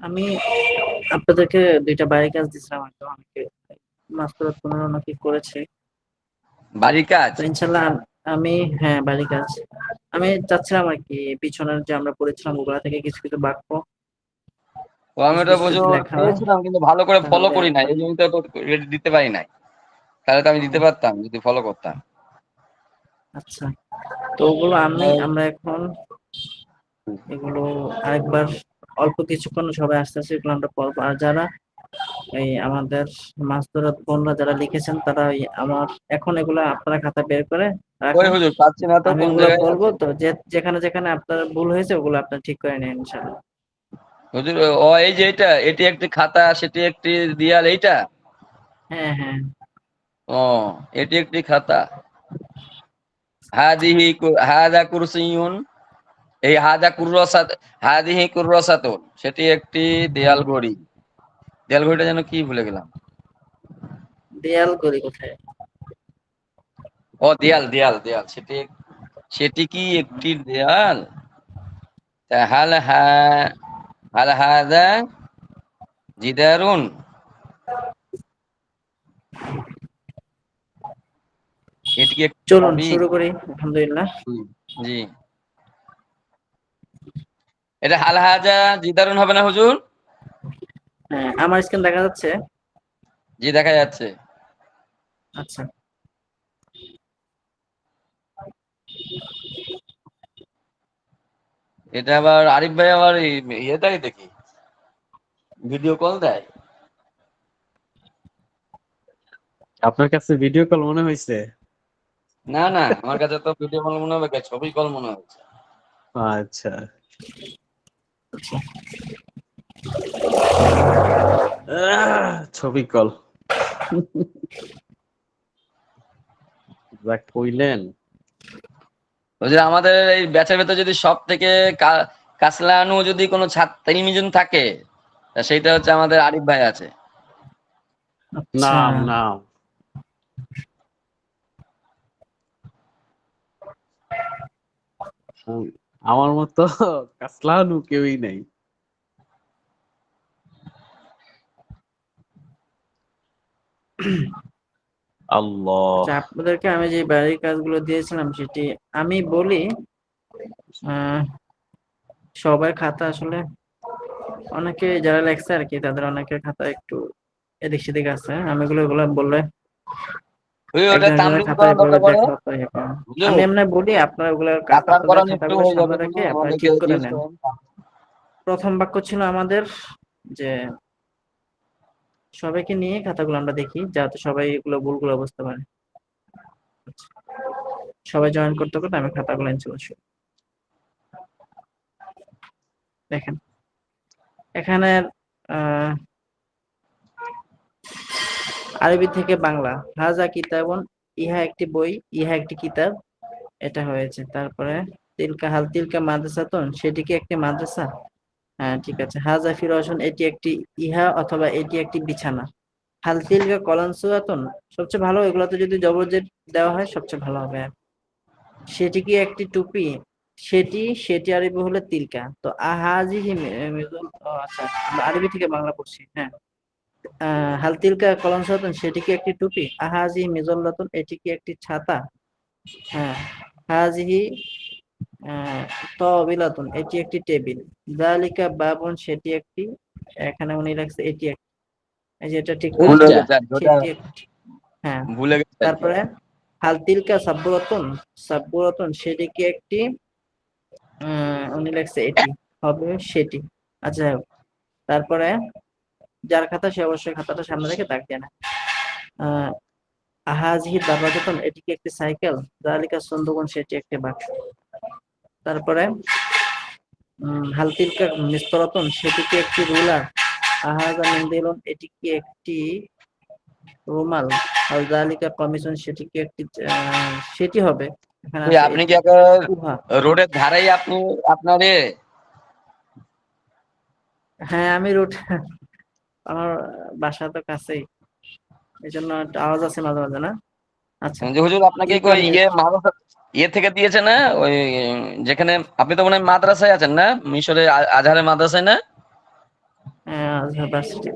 আমি আপনাদেরকে ২টা বাড়ির কাজ দিছিলাম হয়তো অনেকে মাস্টার ১৫ নাকি করেছে। বাড়ির কাজ তো ইনশাআল্লাহ আমি হ্যাঁ, বাড়ির কাজ। আমি চাচ্ছিলাম আরকি পিছনের যে আমরা পড়েছিলাম ওগুলা থেকে কিছু, কিছু বাক্য ও আমি কিছু, ওটা কিছু বুঝে যদি লেখা হয় পেয়েছিলাম কিন্তু ভালো করে ফলো তাহলে করি নাই। একদম এই জন্য তো দিতে পারি নাই। তাহলে তো আমি দিতে পারতাম যদি ফলো করতাম। আচ্ছা। তো ওগুলো আমরা এখন এগুলো আরেকবার অল্প কিছুক্ষণ সবাই আস্তে, আস্তে এগুলো আমরা পড়বো। আর যারা এই আমাদের মাসদুরাত বোনরা যারা লিখেছেন তারা আমার এখন এগুলা আপনারা খাতা বের করে ওই রাখুন। হুজুর পাচ্ছি না তো আমি কোন ওগুলা জায়গায় বলবো আছে? তো যেখানে যেখানে আপনার ভুল হয়েছে ওগুলো আপনার ঠিক করে নেন ইনশাআল্লাহ। হুজুর এই যে এটি একটি খাতা সেটি একটি দিয়াল এইটা? হ্যাঁ, হ্যাঁ। ও এটি একটি খাতা। হাদা কুরসিয়ুন, এই হাদিহি কুররাসাতুন সেটি একটি দেয়াল ঘড়ি। দেয়াল ঘড়িটা যেন কি ভুলে গেলাম। দেয়াল করি কোথায়? ও দেয়াল দেয়াল দেয়াল সেটি কি একটি দেয়াল? হাল হাদা জিদারুন? এটি কি একটি চলুন চাবি? শুরু করি। আলহামদুলিল্লাহ। জি। এটা হাল হাজা জিদারুন হবে না হুজুর? হ্যাঁ, আমার স্ক্রিন দেখা যাচ্ছে? জি দেখা যাচ্ছে। আচ্ছা। এটা আবার আরিফ ভাই আবার ইয়ে দেয় দেখি, ভিডিও কল দেয়। আপনার কাছে ভিডিও কল মনে হয়েছে? না না, আমার কাছে তো ভিডিও কল মনে হবে, ছবি কল মনে হচ্ছে। আচ্ছা। ছবি কল যা কইলেন। ওই যে আমাদের এই ব্যাচের ভেতর যদি সব থেকে কাসলানু যদি কোনো ছাত্র ইমিজন থাকে তা সেইটা হচ্ছে আমাদের আরিফ ভাই আছে। আচ্ছা। নাম নাম আমার মতো কাসলানু কেউই নেই। আল্লাহ। আচ্ছা, আপনাদেরকে আমি যে বাড়ির কাজগুলো দিয়েছিলাম সেটি আমি বলি আহ সবার খাতা আসলে অনেকে যারা লেখছে আর কি তাদের অনেকের খাতা একটু এদিক সেদিক আছে। আমি এগুলো বললে ওই ওটা একজন একজনের তামলিন খাতা করানো এভাবে দরকার পড়ে। দেখা তো ইয়ে করেন। আমি হুজুর এমনি বলি আপনারা ওগুলো কাতার আপনাদের করানো একটু খাতাগুলো হয়ে যাবে সামনে রেখে হুজুর, আপনারা ঠিক অনেকে করে নেন। দিয়েছেন। প্রথম বাক্য ছিল আমাদের যে সবাইকে নিয়ে খাতাগুলো আমরা দেখি যাতে সবাই এগুলো ভুলগুলো বুঝতে পারে। সবাই জয়েন করতে করতে আমি খাতাগুলো নিয়ে চলে আসি। দেখেন এখানে আহ আরবি থেকে বাংলা হাজা কিতাবুন, ইহা একটি বই, ইহা একটি কিতাব, এটা হয়েছে। তারপরে তিলকা মাদ্রাসাতুন, সেটি কি একটি মাদ্রাসা? হ্যাঁ ঠিক আছে। হাজা ফিরাশুন, এটি একটি ইহা অথবা এটি একটি বিছানা। হাল তিলকা কলানসুয়াতুন, সবচেয়ে ভালো এগুলোতে যদি জবরজের দেওয়া হয় সবচেয়ে ভালো হবে। সেটি কি একটি টুপি? সেটি আরবি হলো তিলকা। তো আহাজিহি আচ্ছা, আমরা আরবি থেকে বাংলা পড়ছি। হ্যাঁ। হাল তিলকা কলানসুয়াতুন, সেটি কি একটি টুপি? আহাজি মিজল্লাতুন, এটি কি একটি ছাতা? হ্যাঁ। হাজিহি তাবিলাতুন, এটি একটি টেবিল। যালিকা বাবুন, সেটি একটি, এখানে উনি রাখছে এটি একটি, এই যে এটা ঠিক করে ভুলে নেন। এইটা গেছে আর কি, ওটা সেটি একটি, হ্যাঁ। ভুলে গেছে আর কি। তারপরে হাল তিলকা সাব্বুরাতুন, সেটি কি একটি, উনি লিখছে এটি, হবে সেটি। আচ্ছা যাই হোক। তারপরে যার খাতা সে অবশ্যই খাতাটা সামনে রেখে দাগ দিয়ে নেয়। আহ আহাজিহি দারাজাতুন, এটি কি একটি সাইকেল? যালিকা সুন্দুকুন, সেটি একটি বাক্স। তারপরে হাল তিলকা মিসতরাতুন, সেটি কি একটি রুলার? আহাজা মিন্দিলুন, এটি কি একটি রুমাল? হাল যালিকা কামিসুন, সেটি কি একটি, সেটি হবে, এখানে এই আছে আপনি কি এটি, একটা উহা। রোডের ধারেই আপনি আপনার হ্যাঁ আমি রুট আমার বাসা তো কাছেই, এই জন্য একটা আওয়াজ আছে মাঝে মাঝে না। আচ্ছা। যে হুজুর আপনাকে তিলকা ইয়ে মাদ্রাসা ইয়ে থেকে দিয়েছে না ওই যেখানে আপনি তো মনে হয় মাদ্রাসায় আছেন না, মিশরে আজহারের মাদ্রাসায় না? আজহার ভার্সিটি।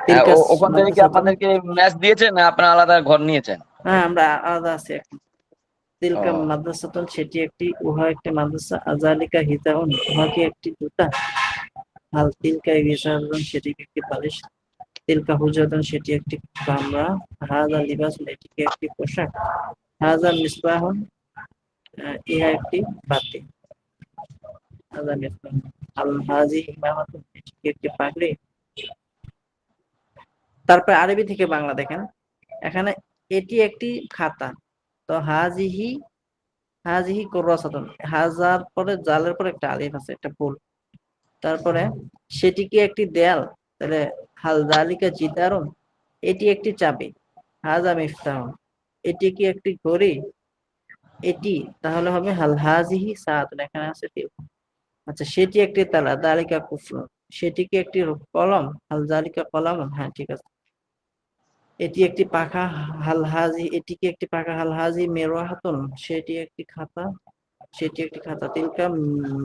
তিলকা ওখান থেকে কি মাদ্রাসাতুন। আপনাদেরকে ম্যাচ দিয়েছেন না আপনারা আলাদা ঘর নিয়েছেন? হ্যাঁ, আমরা আলাদা আছি এখন। ও তিলকা মাদ্রাসাতুন, সেটি একটি, উহা একটি মাদ্রাসা। আযালিকা হিজাউন, উহা কি একটি জুতা? হাল তিলকা ইজারুন, সেটি কি একটি বালিশ? তিলকা হুজরাতুন, সেটি একটি কামরা। হাযা লিবাসুন, এটি কি একটি পোশাক? হাযা মিসবাহুন, ইহা একটি বাতি। হাযা মিসবাহুন। হাল হাযিহি ইমামাতুন, এটি কি একটি পাগড়ি? তারপর আরবি থেকে বাংলা দেখেন, এখানে এটি একটি খাতা। তো হাজিহি, হাজিহি কুররাসাতুন, হাজার পরে জালের পরে একটা আলিফ আছে, একটা ভুল। তারপরে সেটি কি একটি দেয়াল? তাহলে হাল যালিকা জিদারুন, এটি একটি চাবি। হাজা মিফতাহুন, এটি কি একটি ঘড়ি? এটি তাহলে হবে হাল হাজিহি সাআতুন, এখানে আছে তিল। আচ্ছা, সেটি একটি তালা। যালিকা কুফরুন, সেটি কি একটি কলম? হাল যালিকা কলামুন, হ্যাঁ ঠিক আছে। এটি একটি পাখা। হাল হাজি, এটি কি একটি পাখা? হাল হাজি মেরুয়াহাতুন, সেটি একটি খাতা। সেটি একটি খাতা। তিলকা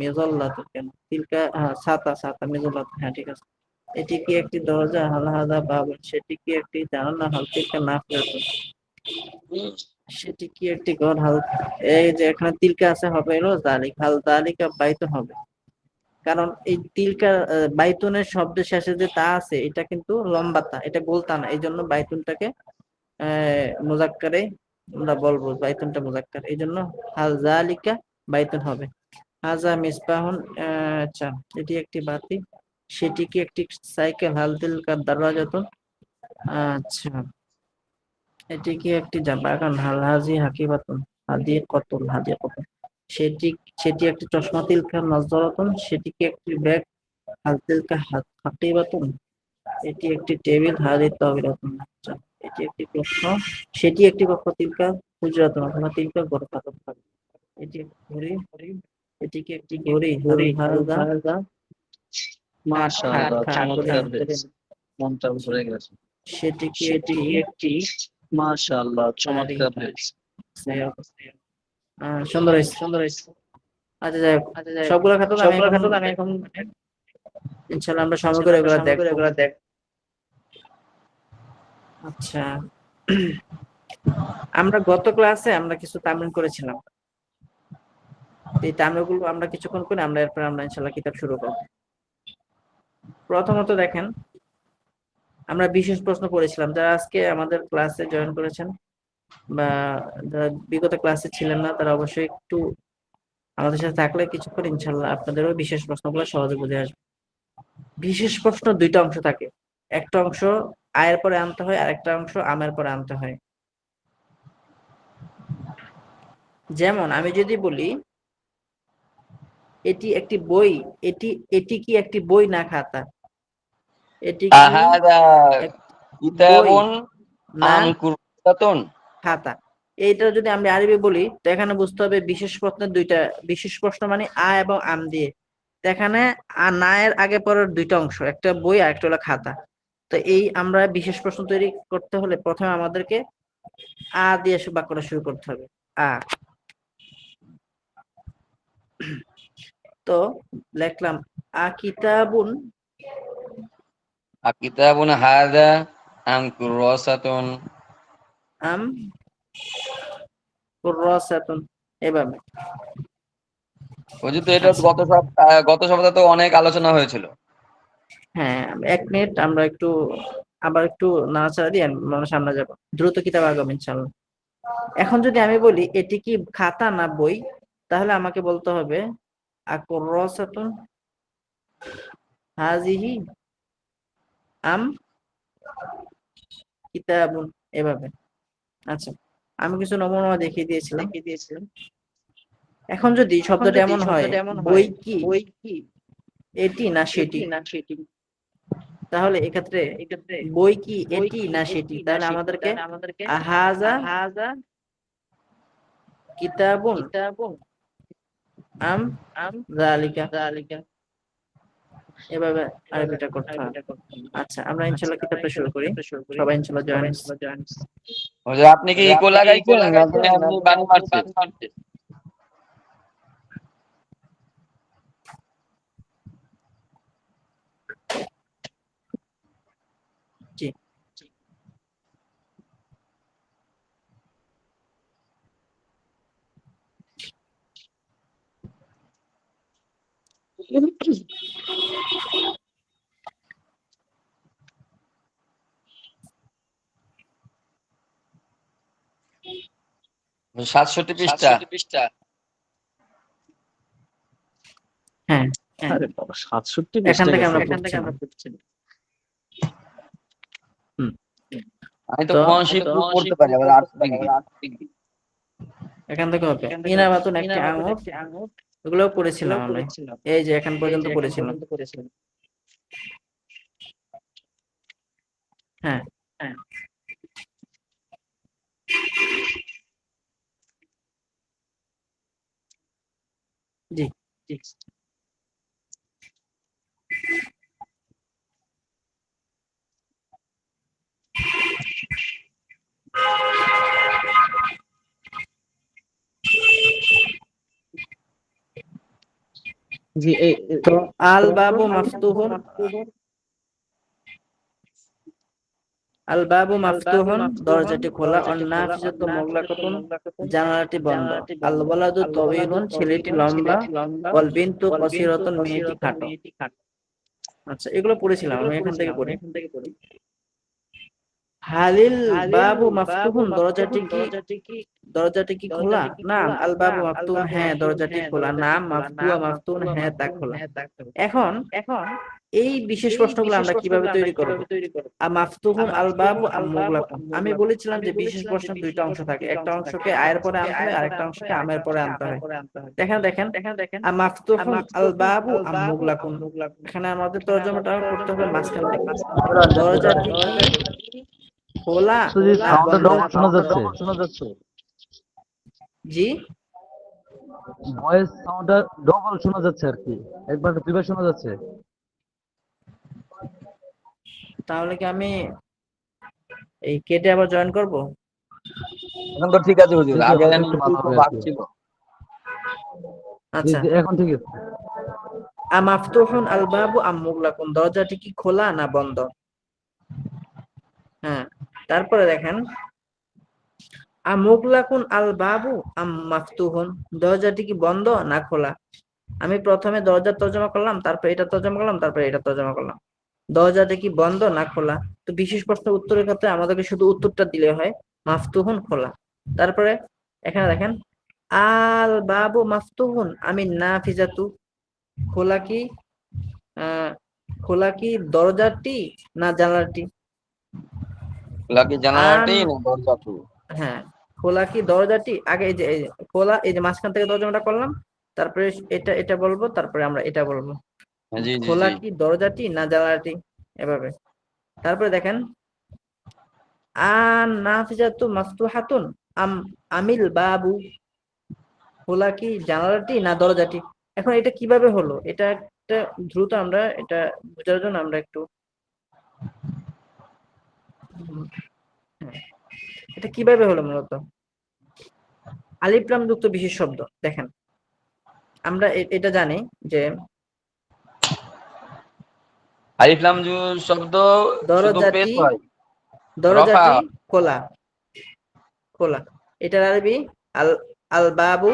মেজল্লাতুন, কেন তিলকা, ছাতা, ছাতা মেজল্লাতুন, হ্যাঁ ঠিক আছে। এটি কি একটি দরজা? হাল হাদা বাবুন, সেটি কি একটি জানালা? হাল তিলকা নাফিয়াতুন, সেটি কি একটি ঘর? হাল, এই যে এখানে তিলকা আছে, হবে হলো জালিক। হাল জালিকা বাইতুন হবে, কারণ এই তিলকা বাইতুনের শব্দের শেষে যে তা আছে, এটা কিন্তু লম্বা তা, এটা গোলতা না, এই জন্য বাইতুনটাকে মুজাক্কারে আমরা বলবো, বাইতুনটা মুজাক্কার, এই জন্য হাল জালিকা বাইতুন হবে। হাজা মিসবাহুন, আচ্ছা, এটি একটি বাতি। সেটি কি একটি সাইকেল? হাল তিলকা দারাজাতুন, আচ্ছা, এটি কি একটি বাগান? হাল হাজি হাকিবাতুন, হাদি কতুল, হাদি কতুল, সেটি সেটি একটি চশমা। তিলকা নজরাতুন, সেটি কি একটি ব্যাগ? হাল তিলকা হাকিবাতুন, এটি একটি টেবিল। হাদি তাওবিলাতুন, আচ্ছা, এটি একটি কক্ষ। সেটি একটি কক্ষ। তিলকা হুজরাতুন, অথবা তিলকা গোরফাতুন, এটি একটি ঘড়ি। এটি কি একটি ঘড়ি? হাল হাজা খাট, খাট, মাশাআল্লাহ, খাট, চমৎকার হ্যাঁ। হয়েছে, মনটা ভরে গেছে। সেটি কি সেটি একটি কি একটি, মাশাআল্লাহ, নারী? চমৎকার হয়েছে। সুন্দর হয়েছে, সুন্দর হয়েছে। আচ্ছা, যাই হোক, সবগুলো খাতা আমি সবগুলো এখন ক্ষেত্রে আমি এখন ইনশাল্লাহ আমরা সময় করে এগুলো দেখবো। এগুলো দেখ। আচ্ছা, আমরা গত ক্লাসে আমরা কিছু তামরিন করেছিলাম। এই তামরিনগুলো আমরা কিছুক্ষণ করে আমরা এরপর আমরা ইনশাল্লাহ কিতাব শুরু করব। প্রথমত দেখেন, আমরা বিশেষ প্রশ্ন পড়েছিলাম। যারা আজকে আমাদের ক্লাসে জয়েন করেছেন বা যারা বিগত ক্লাসে ছিলেন না, তারা অবশ্যই একটু আমাদের সাথে থাকলে কিছুক্ষণ ইনশাল্লাহ আপনাদেরও বিশেষ প্রশ্নগুলো সহজে বুঝে আসবে। বিশেষ প্রশ্ন দুইটা অংশ থাকে, একটা অংশ আয়ের পরে আনতে হয়, আর একটা অংশ আমের পরে আনতে হয়। যেমন আমি যদি বলি এটি একটি বই, এটি এটি কি একটি বই না খাতা? এটি কি হাদা এক বই কিতাবুন না আমকুরাতুন। খাতা? এইটা যদি আমি আরবি বলি, তো এখানে বুঝতে হবে বিশেষ প্রশ্নের দুইটা, বিশেষ প্রশ্ন মানে আ এবং আম দিয়ে। তো এখানে না এর আগে পরের দুইটা অংশ, একটা বই আর একটা হলো খাতা। তো এই আমরা বিশেষ প্রশ্ন তৈরি করতে হলে প্রথমে আমাদেরকে আ দিয়ে বাক্যটা শুরু করতে হবে। আ, তো লিখলাম আ কিতাবুন কিতাবুন হাদা আমকুরাতুন। আম কুররাসাতুন, এভাবে। বুঝি তো, এটা আচ্ছা, গত সপ্তাহে তো অনেক আলোচনা হয়েছিল। হ্যাঁ, 1 মিনিট আমরা একটু আবার একটু নাড়াচাড়া দিয়ে আমরা সামনে যাব, দ্রুত কিতাব আগাবো ইনশাআল্লাহ। এখন যদি আমি বলি এটি কি খাতা না বই, তাহলে আমাকে বলতে হবে আকুররাসাতুন হাজিহি আম কিতাবুন, এভাবে। আচ্ছা, আমি কিছু নমুনা দেখিয়ে দিয়েছিলাম। এখন যদি শব্দটা এমন হয় বই কি বই কি এটি না এটি সেটি, না সেটি, তাহলে এক্ষেত্রে এক্ষেত্রে বই কি বই এটি কি না সেটি, এটি না তাহলে সেটি, আমাদেরকে তাহলে আমাদেরকে আহাজা হাজা কিতাবুন কিতাবুন আম আম যালিকা, যালিকা, এভাবে আরবিটা করতে হবে। আরবিটা করতে হবে। আচ্ছা, আমরা আচ্ছা, ইনশাআল্লাহ আমরা কিতাবটা শুরু ইনশাআল্লাহ করি। কিতাবটা শুরু করি। সবাই ইনশাআল্লাহ জয়েন। সবাই ইনশাআল্লাহ জয়েন। বুঝলি, আপনি কি ইকো আপনি কি ইকো লাগাইছেন নাকি লাগাইছেন আপনি নাকি বানি আপনি মারছেন? বানি মারছেন? সাতষট্টি পৃষ্ঠা। হ্যাঁ, আরে বাবা 67 এখান পৃষ্ঠা থেকে গেছে। আমরা পড়ছিলাম। হুম, আমি তো তো কৌশিক পড়তে পারি, আবার আর্ট ডিগ্রি। এখান থেকে হবে ইনাবাতুন একটি আঙুর, এগুলোও পড়েছিলাম আমরা। এই যে এখান পর্যন্ত পড়েছিলাম। হ্যাঁ, জি। জি তো আল বাবু মাফতুহুন, আল বাবু মাফতুহুন দরজাটি খোলা, অন নাফিজাতু মুগলাকাতুন জানালাটি বন্ধ, আল ওয়ালাদু তাওয়িলুন ছেলেটি লম্বা, ওয়াল বিনতু কসিরাতুন মেয়েটি খাটো। আচ্ছা, এগুলো পড়েছিলাম আমি, এখান থেকে পড়ি। হালিল বাবু মাফতুহুন দরজাটি কি খোলা? নাম আল বাবু মাফতুহুন, হ্যাঁ দরজাটি খোলা। নাম মাফতুয়া মাফতুন, হ্যাঁ তা খোলা। এখন এই বিশেষ প্রশ্নগুলো আমরা কিভাবে তৈরি করব? মাফতুহুন আল বাবু আম মুগলাকুন, আমি বলেছিলাম যে বিশেষ প্রশ্নের দুইটা অংশ থাকে, একটা অংশকে আয়ের পরে আনতে হয় আর একটা অংশকে আমের পরে আনতে হয়। দেখেন মাফতুহুন আল বাবু আম মুগলাকুন, এখানে আমাদের তরজমাটা করতে হবে মাঝখান থেকে। দরজাটি কি খোলা সুজিত না সাউন্ডটা বন্ধ? ডবল শোনা যাচ্ছে। জি, ভয়েস সাউন্ডটা ডবল শোনা যাচ্ছে আর কি, একবার দুইবার শোনা যাচ্ছে। তাহলে কি আমি এই কেটে আবার জয়েন করব? এখন তো ঠিক আছে হুজুর, জি জি, আগে হয়তো জানি একটু ভুল ভালো তো হবে আর ভাগ কি। ছিল। জি আচ্ছা, জি, এখন ঠিক আছে। মাফতুহুন আল বাবু আম মুগলাকুন, দরজাটি কি খোলা না বন্ধ? হ্যাঁ, তারপরে দেখেন মুগলাকুন আল বাবু আম মাফতুহুন, দরজাটি কি বন্ধ না খোলা? আমি প্রথমে দরজার তর্জমা করলাম, তারপর এটা তর্জমা করলাম, তারপর এটা তর্জমা করলাম। দরজাটা কি বন্ধ না খোলা? তো বিশেষ প্রশ্নের উত্তরের ক্ষেত্রে আমাদেরকে শুধু উত্তরটা দিলে হয়, মাফতুহুন খোলা। তারপরে এখানে দেখেন আল বাবু মাফতুহুন আমি নাফিজাতু, খোলা কি আহ খোলা কি দরজাটি না জানালাটি? লাকি আন জানালাটি না দরজাটি? হ্যাঁ, খোলা কি দরজাটি, আগে এই যে খোলা, এই যে মাঝখান থেকে তর্জমাটা করলাম, তারপরে এটা বলবো, তারপরে আমরা এটা বলবো। জি জি খোলা জি। কি দরজাটি না জানালাটি, এভাবে। তারপরে দেখেন আন নাফিজাতু মাফতুহাতুন আম আমিল বাবু, খোলা কি জানালাটি না দরজাটি? এখন এটা কিভাবে হলো, এটা একটা দ্রুত আমরা এটা বোঝার জন্য আমরা একটু হ্যাঁ, এটা কিভাবে হলো মূলত আলিফ লাম যুক্ত বিশেষ শব্দ। দেখেন আমরা এটা জানি যে আলিফ লাম শব্দ শুধু পেশ দরজাটি হয়, রফা দরজাটি হয়। খোলা, খোলা, এটার আরবি আল আল বাবু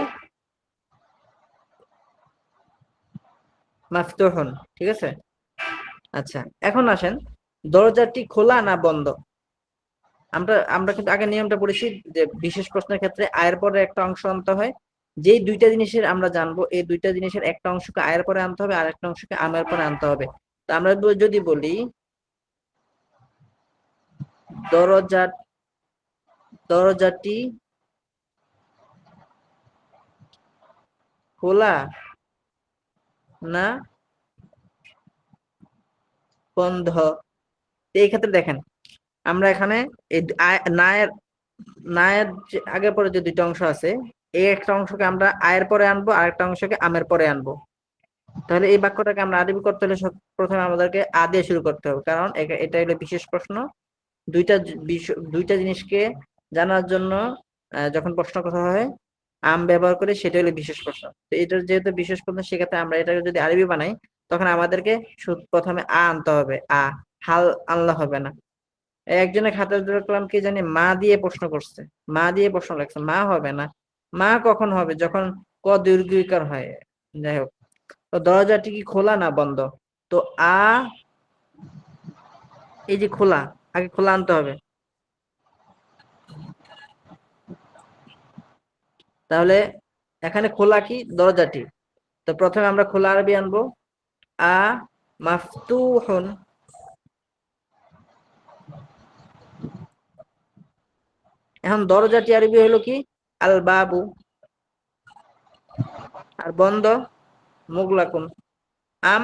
মাফতুহুন, ঠিক আছে। আচ্ছা, এখন আসেন দরজাটি খোলা না বন্ধ। আমরা কিন্তু আগে নিয়মটা পড়েছি যে বিশেষ প্রশ্নের ক্ষেত্রে আয়ের পরে একটা অংশ আনতে হয়। যেই দুইটা জিনিসের আমরা জানবো, এই দুইটা জিনিসের একটা অংশকে আয়ের পরে আনতে হবে আর একটা অংশকে আমের পরে আনতে হবে। তো আমরা যদি বলি দরজা দরজাটি খোলা না বন্ধ, তো এই ক্ষেত্রে দেখেন আমরা এখানে এই নায়ের নায়ের যে আগে পরে যে দুইটা অংশ আছে, এই একটা অংশকে আমরা আয়ের পরে আনবো আর একটা অংশকে আমের পরে আনবো। তাহলে এই বাক্যটাকে আমরা আরবি করতে হলে প্রথমে আমাদেরকে আ দিয়ে শুরু করতে হবে, কারণ এটা হলো বিশেষ প্রশ্ন। দুইটা জিনিসকে জানার জন্য যখন প্রশ্ন করা হয় আম ব্যবহার করে, সেটা হলো বিশেষ প্রশ্ন। তো এটা যেহেতু বিশেষ প্রশ্ন, সেক্ষেত্রে আমরা এটাকে যদি আরবি বানাই, তখন আমাদেরকে প্রথমে আ আনতে হবে, হাল আনলে হবে না। একজনের খাতা দেখলাম কি জানি মা দিয়ে প্রশ্ন করছে, মা দিয়ে প্রশ্ন লাগছে, মা হবে না। মা কখন হবে? যখন ক দীর্ঘিকার হয়। যাই হোক, তো দরজাটি কি খোলা না বন্ধ? তো এই যে খোলা, আগে খোলা আনতে হবে। তাহলে এখানে খোলা কি? দরজাটি। তো প্রথমে আমরা খোলা আরবি আনবো, আ মাফতুহুন। এখন দরজাটি আরবি হলো কি? আল বাবু। আর বন্ধ মুগলাকুন। আম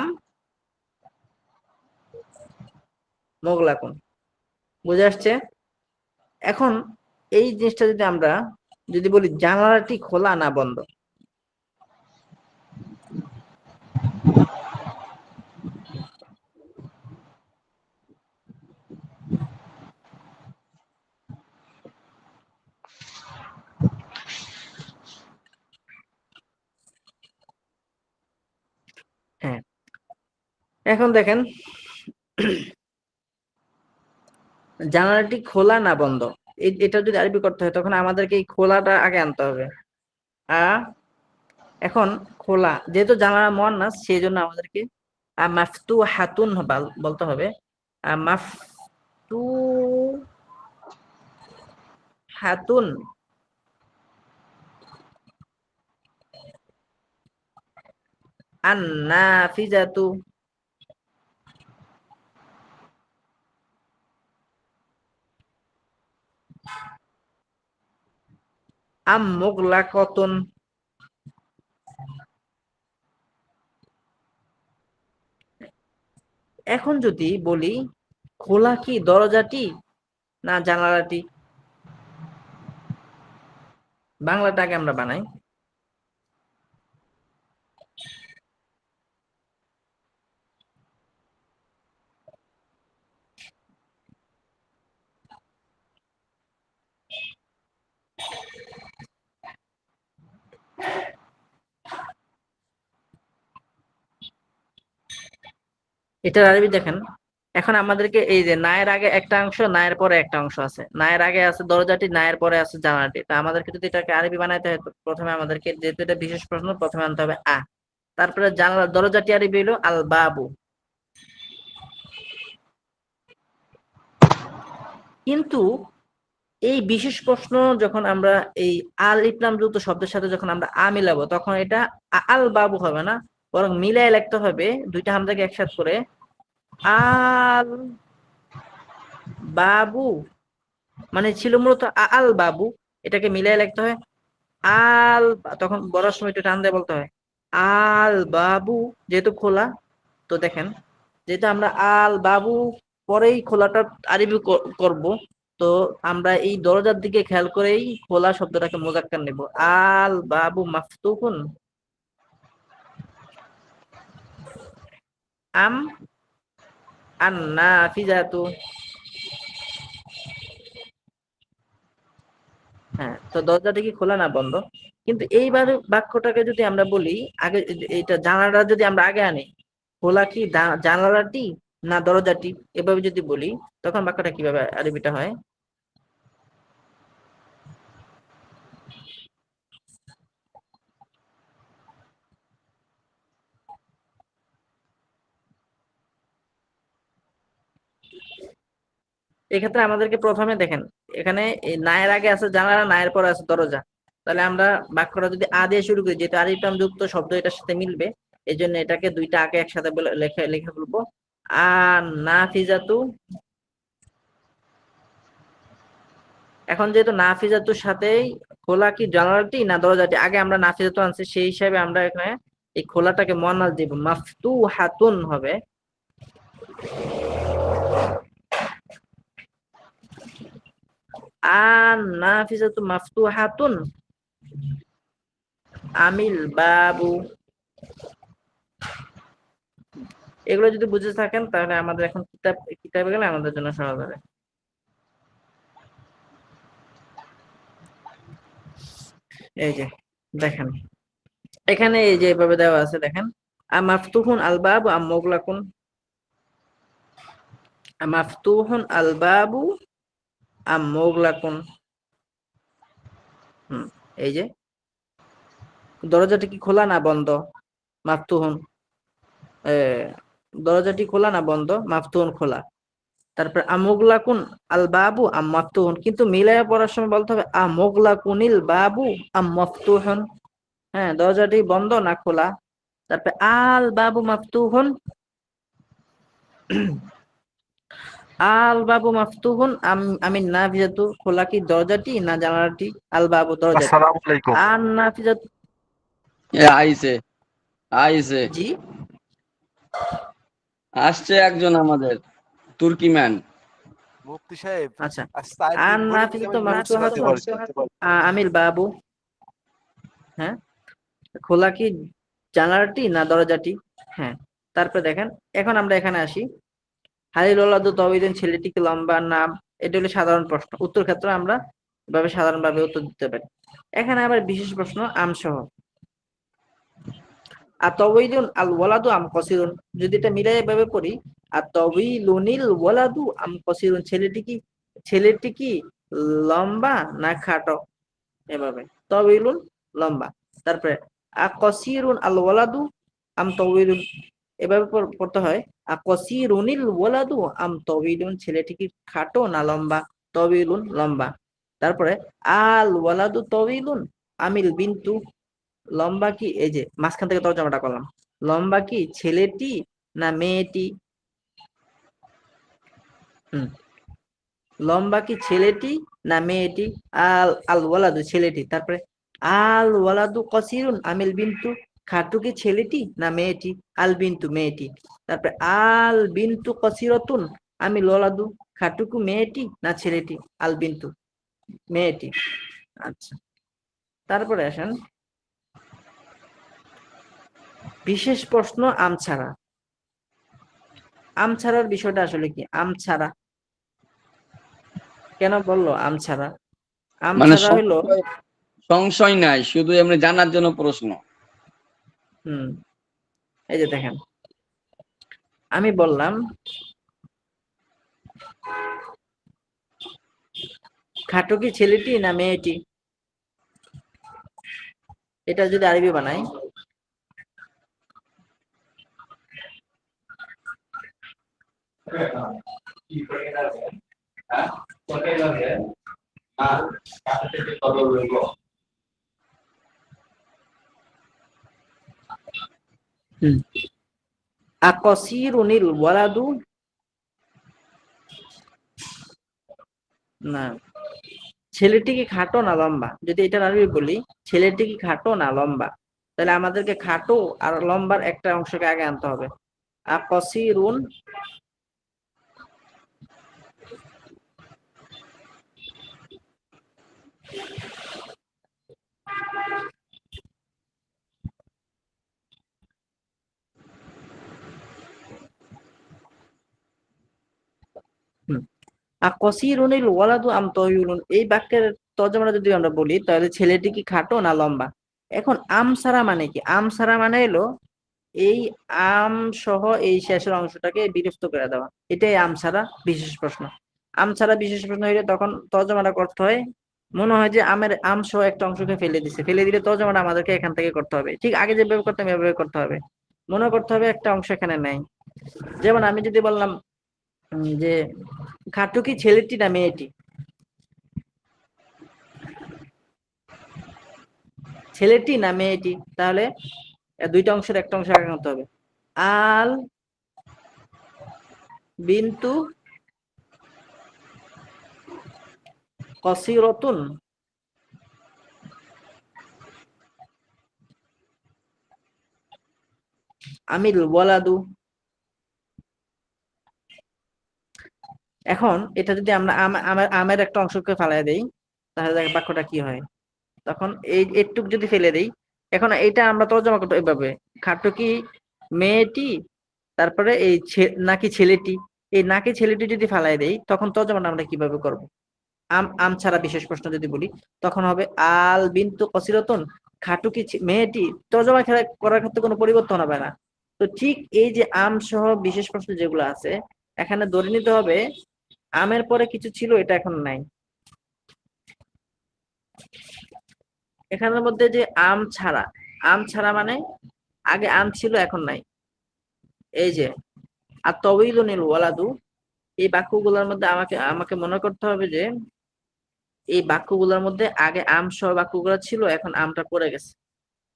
মুগলাকুন। বুঝে আসছে? এখন এই জিনিসটা যদি আমরা যদি বলি জানালাটি খোলা না বন্ধ, হ্যাঁ, এখন দেখেন জানালাটি খোলা না বন্ধ, এটা যদি আরবি করতে হয় তখন আমাদেরকে এই খোলাটা আগে আনতে হবে। আ এখন খোলা যেহেতু জানালা মুয়ান্নাস সেই জন্য আমাদেরকে মাফতুহাতুন বলতে হবে। মাফতুহাতুন। আন-নাফিজাতু। মুগলাকাতুন। এখন যদি বলি খোলা কি দরজাটি না জানালাটি, বাংলাটাকে আমরা বানাই। এটার আরবি দেখেন। এখন আমাদেরকে এই যে নায়ের আগে একটা অংশ, নায়ের পরে একটা অংশ আছে, নায়ের আগে আছে দরজাটি, নায়ের পরে আছে জানালাটি। তা আমাদেরকে যদি এটাকে আরবি বানাইতে হয় তো প্রথমে আমাদেরকে, যেহেতু এটা বিশেষ প্রশ্ন, প্রথমে আনতে হবে তারপরে জানালা, দরজাটি আরবি হলো আল বাবু। কিন্তু এই বিশেষ প্রশ্ন যখন আমরা এই আল ইসলাম যুক্ত শব্দের সাথে যখন আমরা মিলাবো তখন এটা আল বাবু হবে না, বরং মিলাই লিখতে হবে দুইটা হামজাকে একসাথে করে আল বাবু। মানে ছিল মূলত আল বাবু, এটাকে মিলাই লিখতে হয় আল, তখন বলার সময় একটু টান দিয়ে বলতে হয় আল বাবু, যেহেতু খোলা। তো দেখেন, যেহেতু আমরা আল বাবু পরেই খোলাটা আরবি করব, তো আমরা এই দরজার দিকে খেয়াল করেই খোলা শব্দটাকে মুজাক্কার নেব। আল বাবু মাফতুহুন আম আন-নাফিজাতু। হ্যাঁ, তো দরজাটা কি খোলা না বন্ধ? কিন্তু এইবার বাক্যটাকে যদি আমরা বলি আগে, এটা জানালাটা যদি আমরা আগে আনি, খোলা কি জানালাটি না দরজাটি, এভাবে যদি বলি তখন বাক্যটা কিভাবে আরবিটা হয়? এক্ষেত্রে আমাদেরকে প্রথমে দেখেন, এখানে এই নায়ের আগে আছে জানালা, নায়ের পরে আছে দরজা। তাহলে আমরা বাক্যটা যদি দিয়ে শুরু করি, যেহেতু আরিফ যুক্ত শব্দ এটার সাথে মিলবে, এই জন্য এটাকে দুইটা আগে একসাথে লেখা লেখা বলবো। আর নাফিজাতু। এখন যেহেতু নাফিজাতুর সাথেই খোলা কি জানালাটি না দরজাটি, আগে আমরা নাফিজাতু আনছি, সেই হিসাবে আমরা এখানে এই খোলাটাকে মুয়ান্নাস দিব, মাফতুহাতুন হবে। আন নাফিজাতু মাফতুহাতুন আমিল বাবু। এগুলো যদি বুঝে থাকেন তাহলে আমাদের এখন কিতাবে গেলে আমাদের জন্য সহজ হবে। এই যে দেখেন, এখানে এই যে এভাবে দেওয়া আছে দেখেন, মাফতুহুন আল বাবু আম মুগলাকুন। মাফতুহুন আল বাবু আম মুগলাকুন। এই যে দরজাটা কি খোলা না বন্ধ? মাফতুহুন। দরজাটি খোলা না বন্ধ, মাফতুহুন খোলা। তারপর আমুগলাকুন আল বাবু আম মাফতুহুন, কিন্তু মিলায়া পড়ার সময় বলতে হবে আমুগলাকুনিল বাবু আম মাফতুহুন। হ্যাঁ, দরজাটি বন্ধ না খোলা। তারপর আল বাবু মাফতুহুন, আল বাবু মাফতুহুন আমি নাফিজাতু, খোলা কি দরজাটি না জানালাটি? আল বাবু দরজাটি। আসসালামু আলাইকুম। আন নাফিজাতু। আইছে আইছে জি, আসছে একজন আমাদের তুর্কিম্যান। মুফতি সাহেব, আচ্ছা। আজকে তাই আন বলে দিলে নাফিজাতু আমি মুফতি বানাতে মাফতুহাতুন পারছি। আমিল বাবু। হ্যাঁ, খোলা কি জানালাটি না দরজাটি? হ্যাঁ। তারপর দেখেন, এখন আমরা এখানে আসি। হালিল ওলাদু তবিদিন, ছেলেটি কি লম্বা? নাম। এটা হলো সাধারণ প্রশ্ন, উত্তর ক্ষেত্রে আমরা এভাবে সাধারণভাবে উত্তর দিতে পারি। এখানে আবার বিশেষ প্রশ্ন আমসহ। আর তবিলুন আল ওয়ালাদু আম কসিরুন, যদি এটা মিলাই এভাবে পড়ি, আর তবিলুনিল ওয়ালাদু আম কসিরুন, ছেলেটি কি লম্বা না খাটো? এভাবে তবিলুন লম্বা। তারপরে আকসিরুন আল ওয়ালাদু আম তবিলুন, এভাবে পড়তে হয় আকসিরুনিল ওয়ালাদু আম তবিলুন, ছেলেটি কি খাটো না লম্বা? তবিলুন লম্বা। তারপরে আল ওয়ালাদু তবিলুন আমিল বিন্তু, লম্বা কি, এই যে মাঝখান থেকে তর্জমাটা করলাম, লম্বা কি ছেলেটি না মেয়েটি? হুম, লম্বা কি ছেলেটি না মেয়েটি? আল আল ওয়ালাদু ছেলেটি। তারপরে আল ওয়ালাদু কসিরুন আমিল বিন্তু, খাটু কি ছেলেটি না মেয়েটি? আল বিন্তু মেয়েটি। তারপরে আল বিন্তু কসিরতুন আমিল ওয়ালাদু, খাটু কি মেয়েটি না ছেলেটি? আল বিন্তু মেয়েটি। আচ্ছা, তারপরে আসেন বিশেষ প্রশ্ন আম ছাড়া। আম ছাড়ার বিষয়টা আসলে কি? আম ছাড়া কেন বললো আম ছাড়া? আম মানে ছাড়া হলো, সংশয় নাই, শুধু এমনি জানার জন্য প্রশ্ন। হুম, এই যে দেখেন, আমি বললাম খাটো কি ছেলেটি না মেয়েটি? এটা যদি আরবি বানাই, হুম, আকসিরুনিল ওয়ালাদু, না, ছেলেটি কি খাটো না লম্বা? যদি এটা আরবি বলি ছেলেটি কি খাটো না লম্বা, তাহলে আমাদেরকে খাটো আর লম্বার একটা অংশকে আগে আনতে হবে। আকসিরুন, হুম, আকসিরুনিল ওয়ালাদু আম তয়ুলুন, এই বাক্যের তর্জমাটা যদি আমরা বলি তাহলে ছেলেটি কি খাটো না লম্বা? এখন আম সারা মানে কি? আম সারা মানে হলো এই আম সহ এই শেষের অংশটাকে বিরক্ত করে দেওয়া, এটাই আম ছাড়া বিশেষ প্রশ্ন। আম ছাড়া বিশেষ প্রশ্ন হইলে তখন তর্জমাটা করতে হয়, মনে হয় যে আমের আম সহ একটা অংশকে ফেলে দিছে, ফেলে দিলে তর্জমাটা আমাদেরকে এখান থেকে করতে হবে, ঠিক আগে যেভাবে করতাম এভাবে করতে হবে, মনে করতে হবে একটা অংশ এখানে নাই। যেমন আমি যদি বললাম যে খাটু কি ছেলেটি না মেয়েটি? ছেলেটি না মেয়েটি? তাহলে দুইটা অংশের একটা অংশ আগে করতে হবে। আল বিন্তু কসিরতুন আমিল ওয়ালাদু। এখন এটা যদি আমরা আমের একটা অংশকে ফালাই দেই তাহলে দেখ বাক্যটা কি হয়। তখন এই একটুক যদি ফেলে দেই, এখন এটা আমরা তর্জমা করতে এভাবে, খাট্টো কি মেয়েটি, তারপরে এই নাকি ছেলেটি, এই নাকি ছেলেটি যদি ফালাই দেই তখন তর্জমাটা আমরা কিভাবে করব? আম আম ছাড়া বিশেষ প্রশ্ন যদি বলি তখন হবে আল বিন্তু কসিরতুন, খাটু কি মেয়েটি, তর্জমা করার ক্ষেত্রে কোনো পরিবর্তন হবে না। তো ঠিক এই যে আম সহ বিশেষ প্রশ্ন যেগুলো আছে, এখানে ধরে নিতে হবে আমের পরে কিছু ছিল, এটা এখন নাই। এখানের মধ্যে যে আম ছাড়া, আম ছাড়া মানে আগে আম ছিল এখন নাই, এই যে আর তবিলুনিল ওয়ালাদু, এই বাক্যগুলোর মধ্যে আমাকে আমাকে মনে করতে হবে যে এই বাক্যগুলোর মধ্যে আগে আম সহ বাক্যগুলো ছিল, এখন আমটা পড়ে গেছে।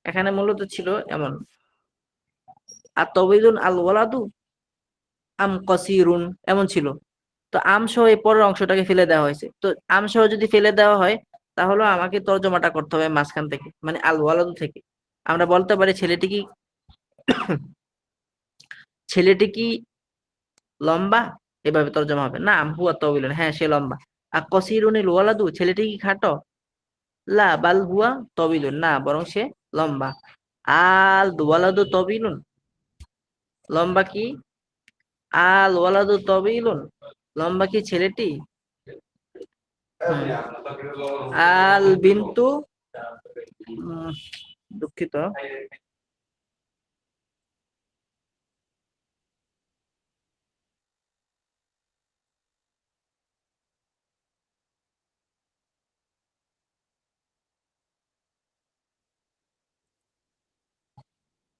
এখানে মূলত ছিল এমন, আর তবিলুন আল ওয়ালাদু আম কসিরুন, এমন ছিল। তো আম সহ এই পরের অংশটাকে ফেলে দেওয়া হয়েছে। তো আম সহ যদি ফেলে দেওয়া হয়, তাহলে আমাকে তর্জমাটা করতে হবে মাঝখান থেকে, মানে আল ওয়ালাদু থেকে। আমরা বলতে পারি ছেলেটি কি লম্বা, এভাবে তর্জমা হবে। না হুয়া তবিলুন, হ্যাঁ সে লম্বা। আর কসিরুনিল ওয়ালাদু, ছেলেটি কি খাটো, লা বাল হুয়া তবিলুন, না বরং সে লম্বা। আল ওয়ালাদু তবিলুন, লম্বা কি, আল ওয়ালাদু তবিলুন, লম্বা কি ছেলেটি। আল বিন্তু, উম, দুঃখিত,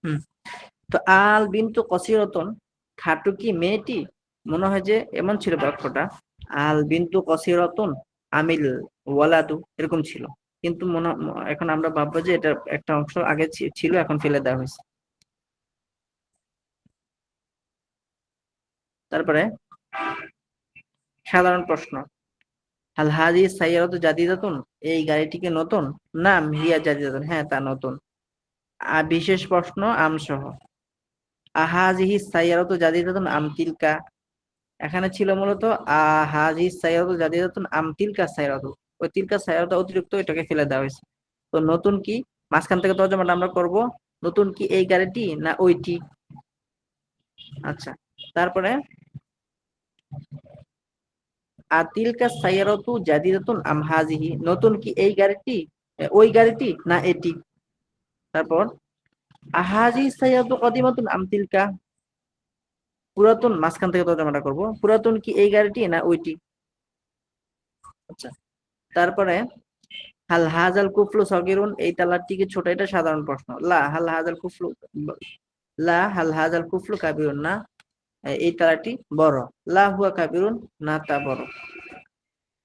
হুম, তো আল বিন্তু কসিরতন, খাটু কি মেয়েটি, মনে হয় যে এমন ছিল বাক্যটা, আল বিন্তু কসিরতন আমিল ওয়ালাদু, এরকম ছিল। কিন্তু এখন আমরা ভাববো যে এটা একটা অংশ আগে ছিল, এখন ফেলে দেওয়া হয়েছে। তারপরে সাধারণ প্রশ্ন, হাল হাজি সাইয়ারাতু জাদিদাতুন, এই গাড়িটিকে নতুন, না হিয়া জাদিদাতুন, হ্যাঁ তা নতুন। আর বিশেষ প্রশ্ন আমসহ, আহাজিহি সাইয়ারাতু জাদিদাতুন আম তিলকা, এখানে ছিল মূলত আহাজিহি সাইয়ারাতু জাদিদাতুন আম তিলকা সাইয়ারাতু, ওই তিলকা সাইয়ারাতু অতিরিক্ত, এটাকে ফেলে দেওয়া হয়েছে। তো নতুন কি, মাঝখান থেকে তর্জমাটা আমরা করব, নতুন কি এই গাড়িটি না ওইটি। আচ্ছা, তারপরে আতিলকা সাইয়ারাতু জাদিদাতুন আম হাজিহি, নতুন কি এই গাড়িটি, ওই গাড়িটি না এটি। তারপর আহাজি সাইয়ারাতু কদিমাতুন আম তিলকা, পুরাতন, মাঝখান থেকে তর্জমাটা করব, পুরাতন কি এই গাড়িটি না ওইটি। আচ্ছা, তারপরে হাল হাজাল কুফলু সগিরুন, এই তালাটি কি ছোট, এটা সাধারণ প্রশ্ন। লা হাল হাজাল কুফলু, লা হাল হাজাল কুফলু কাবিরুন, না এই তালাটি বড়। লা হুয়া কাবিরুন, না তা বড়।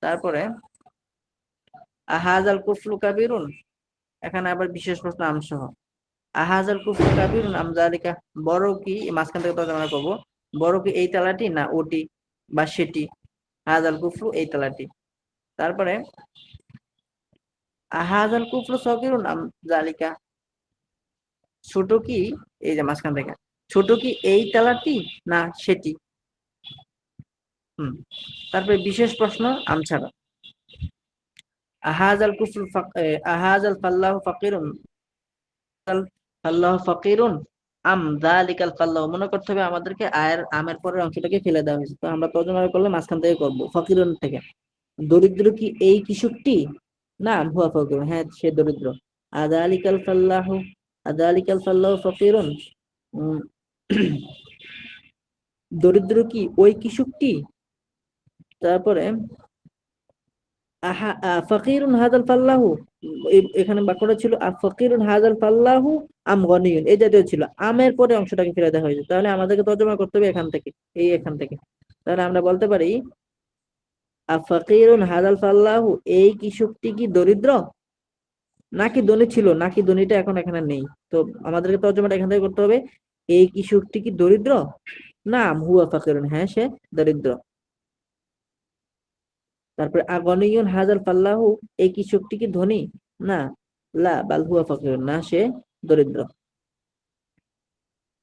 তারপরে আহাজাল কুফলু কাবিরুন, এখানে আবার বিশেষ প্রশ্ন আমসহ, আহাজাল কুফলু কাবিরুন আম যালিকা, বড় কি, মাঝখান থেকে তর্জমা করব, বড় কি এই তালাটি না ওটি বা সেটি। হাজাল কুফলু এই তালাটি। তারপরে আহাজাল কুফলু সগিরুন আম যালিকা, ছোট কি, এই যে মাঝখান থেকে, ছোট কি এই তালাটি না সেটি। তারপরে বিশেষ প্রশ্ন আমছাড়া, আহাজাল কুফলু আহাজাল ফাল্লাহু ফাকিরুন, ফাল্লাহু ফাকিরুন আম যালিকাল ফাল্লাহু, মনে করতে হবে আমাদেরকে আমের পরের অংশটাকে ফেলে দেওয়া হয়েছে। তো আমরা তর্জমা করলে মাঝখান থেকে করব, ফাকিরুন থেকে। দরিদ্র কি এই কৃষকটি, না হুয়া ফাকিরুন, হ্যাঁ সে দরিদ্র। আযালিকাল ফাল্লাহু, আযালিকাল ফাল্লাহু ফাকিরুন, দরিদ্র কি ওই কৃষকটি। তারপরে ফাকিরুন হাযাল ফাল্লাহু, এখানে বাক্যটা ছিল ফাকিরুন হাযাল ফাল্লাহু আম গনিয়ুন, এই জাতীয় ছিল। আমের পরে অংশটাকে ফেলে দেওয়া হয়েছে, তাহলে আমাদেরকে তর্জমা করতে হবে এখান থেকে, এখান থেকে। তাহলে আমরা বলতে পারি ফাকিরুন হাযাল ফাল্লাহু, এই কৃষকটি কি দরিদ্র নাকি ধনী ছিল, নাকি ধনীটা এখন এখানে নেই। তো আমাদেরকে তর্জমাটা এখান থেকে করতে হবে, এই কৃষকটি কি দরিদ্র, না হুয়া ফাকিরুন, হ্যাঁ সে দরিদ্র। তারপরে আগনিয়ুন হাজাল ফাল্লাহু, এই কৃষকটি কি ধনী, না লা বাল হুয়া ফাকিরুন, না সে দরিদ্র।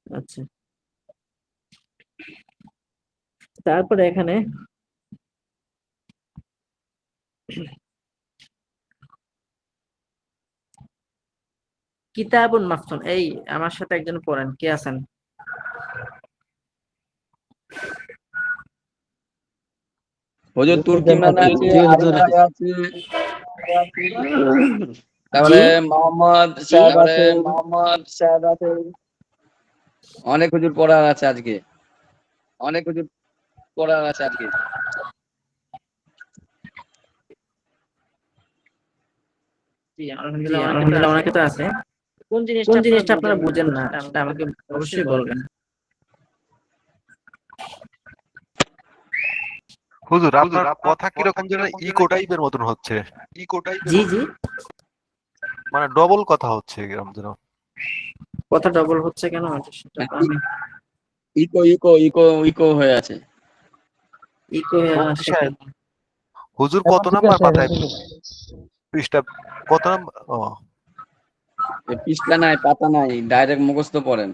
আচ্ছা, তারপরে এখানে কিতাবুন মাফতুন, এই আমার সাথে একজন পড়েন, কে আছেন। হুজুর তুর্কি ম্যান আছে, জি আরিফ হুজুর। ভাই আছে, তারপরে জি মোহাম্মদ জি সাহেব আছে, অনেক হুজুর পড়ার আছে আজকে, অনেক হুজুর পড়ার আছে আজকে। জি আলহামদুলিল্লাহ অনেকে তো আছে। কোন জিনিসটা আপনারা বুঝেন না সেটা আমাকে অবশ্যই বলবেন। হুজুর আপনার কথা কিরকম যেন ইকো টাইপের মতন হচ্ছে, জি জি, মানে ডবল কথা হচ্ছে এরকম যেন। কথা ডবল হচ্ছে কেন সেটা তো আমি ইকো ইকো ইকো ইকো হয়ে আছে। ইকো হয়ে মুফতি আসছে সাহেব, কেন? হুজুর এখন কত ঠিক নাম্বার আছে, এখন পাতায় ঠিক আছে। পৃষ্ঠা, কত নাম্বার? ও পৃষ্ঠা নাই, পাতা নাই, ডাইরেক্ট মুখস্থ পড়েন।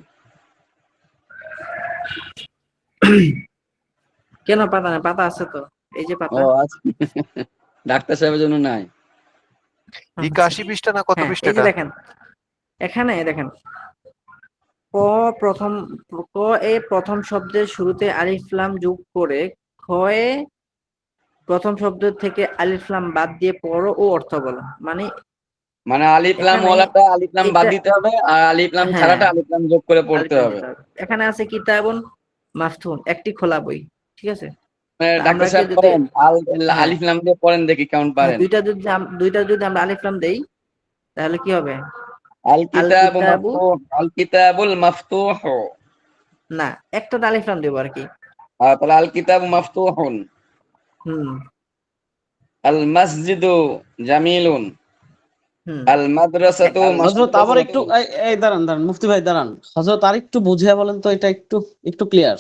কেন পাতা না? পাতা আছে তো, এই যে ও পাতা। আচ্ছা, ডাক্তার সাহেবের জন্য নাই। একাশি আচ্ছা, পৃষ্ঠা না কত হ্যাঁ পৃষ্ঠা এই যে এটা? দেখেন, এখানে দেখেন, ক প্রথম, ক এ প্রথম শব্দের শুরুতে আলিফ লাম যোগ করে, খ এ প্রথম শব্দ থেকে আলিফ লাম বাদ দিয়ে পড়ো ও অর্থ বলো। মানে মানে আলিফ লাম এখানে ওয়ালাটা আলিফ লাম বাদ এটা, দিতে হবে, আর আলিফ লাম হ্যাঁ ছাড়াটা আলিফ লাম যোগ করে আলিফ পড়তে লাম হবে। দিতে হবে। এখানে আছে কিতাবুন মাফতুন, একটি খোলা বই, ঠিক আছে? মানে তা আমরা ডাক্তার কি সাহেব যদি, পড়েন, হ্যাঁ আলিফ লাম দিয়ে পড়েন দেখি কেমন হ্যাঁ, পারেন। দুইটা যদি আমরা আলিফ লাম দেই তাহলে কি হবে? আল আল কিতাবু কিতাবু, মাফতুহ, আল কিতাবুল মাফতুহ। না একটা আলিফ লাম দেবো আর কি। তাহলে আল কিতাবু মাফতুহুন। হুম আল মসজিদু জামিলুন। হুম আল মাদ্রাসাতু হযরত আবার মাশহুরাতুন। একটু এই দাঁড়ান দাঁড়ান, মুফতি ভাই দাঁড়ান। হযরত আর একটু বুঝিয়ে বলেন তো, এটা একটু একটু ক্লিয়ার।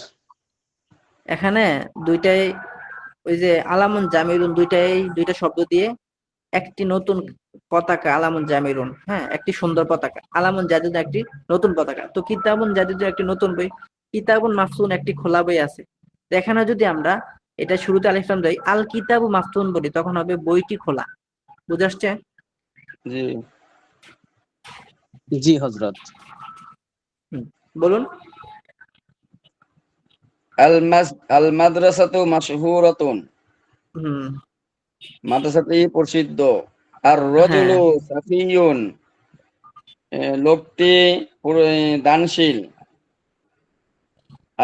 এখানে দুইটাই ওই যে আলামুন জামিরুন, দুইটা শব্দ দিয়ে একটি নতুন পতাকা, আলামুন জামিরুন, হ্যাঁ একটি সুন্দর পতাকা, আলামুন জাদিদ একটি নতুন পতাকা। তো কিতাবুন জাদিদ একটি নতুন বই, কিতাবুন মাফতুন একটি খোলা বই আছে। তো এখানে যদি আমরা এটা শুরুতে আলিফ লাম দেই, আল কিতাবু মাফতুন বলি, তখন হবে বইটি খোলা। বুঝে আসছে? জি। জি হযরত। হুম, বলুন। আল মাদ্রাসাতু মাশহুরাতুন। হুম, মাদ্রাসাটি প্রসিদ্ধ। আর হ্যাঁ রজুলু সাফিয়ুন, লোকটি দানশীল।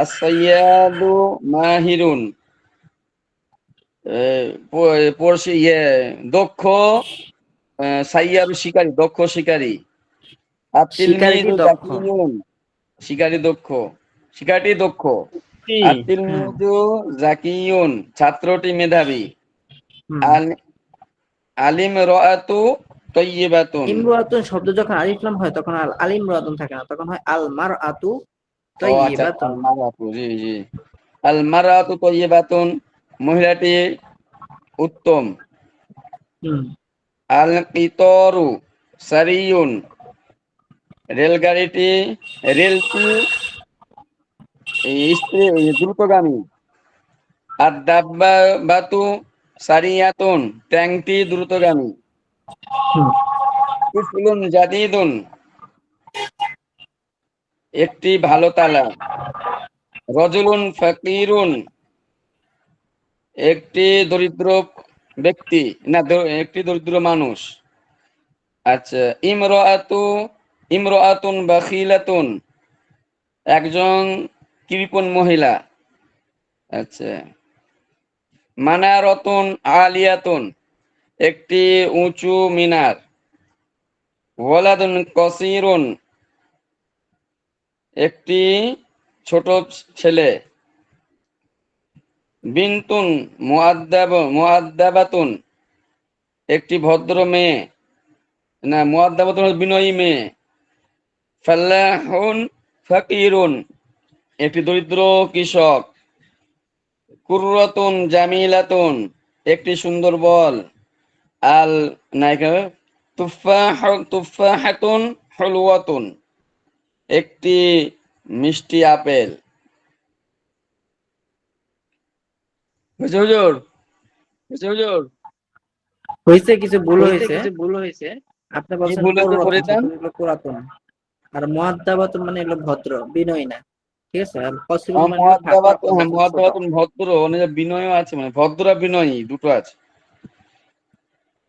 as-সাইয়্যাদু মাহিরুন, দক্ষ, সাইয়ার শিকারী, দক্ষ শিকারী। শিকারিটি আত-তিলমিযু দক্ষ। যাকিয়ুন, শিকারী দক্ষ, শিকারীটি দক্ষ। হুম আত-তিলমিযু যাকিয়ুন, ছাত্রটি মেধাবী। হুম, আল আলিমরাআতু তাইয়্যিবাতুন। ইমরাতুন শব্দ যখন আলিফ লাম হয় তখন আর আলিমরাতুন থাকে না, তখন হয় আল মারআতু ও আচ্ছা, তাইয়্যিবাতুন। আল মারাতু, জি জি। আল মারাতু তাইয়্যিবাতুন, মহিলাটি উত্তম। হুম আল কিতরু সারিয়ুন, রেলগাড়িটি, রেলটি দ্রুতগামী। আর দাব্বাবাতু সারিয়াতুন, ট্যাঙ্কটি দ্রুতগামী। হুম, কুফলুন জাদিদুন, একটি ভালো তালা। রজুলুন ফাকিরুন, একটি দরিদ্র ব্যক্তি, না একটি দরিদ্র মানুষ। আচ্ছা, ইমরাআতুন বাখিলাতুন, একজন কৃপণ মহিলা। আচ্ছা, মানারাতুন আলিয়াতুন, একটি উঁচু মিনার। ওয়ালাদুন কসিরুন, একটি ছোট ছেলে। বিনতুন মুআদ্দাবাতুন, একটি ভদ্র মেয়ে, না মুআদ্দাবাতুন বিনয়ী মেয়ে। ফাল্লাহুন ফাকিরুন, একটি দরিদ্র কৃষক। কুররাতুন জামিলাতুন, একটি সুন্দর বল। আল নায়িকা তুফাহাতুন হুলওয়াতুন, একটি মিষ্টি আপেল। বুঝছো হুজুর? বুঝছো হুজুর? হয়েছে কিছু ভুল হয়েছে। আপনি কি বলছেন ভুল হয়েছে পুরাতন, পড়ে দেন। সেটা হলো পুরাতন। আর মুআদ্দাবাতুন মানে হলো ভদ্র, বিনয়ী না, ঠিক আছে? আর কসরুন মানে হলো খাটো, আর হ্যাঁ, হুল্লাতুন ছোট। মুআদ্দাবাতুন ভদ্র, মানে বিনয়ও আছে, মানে ভদ্র আর বিনয়ী দুটো আছে।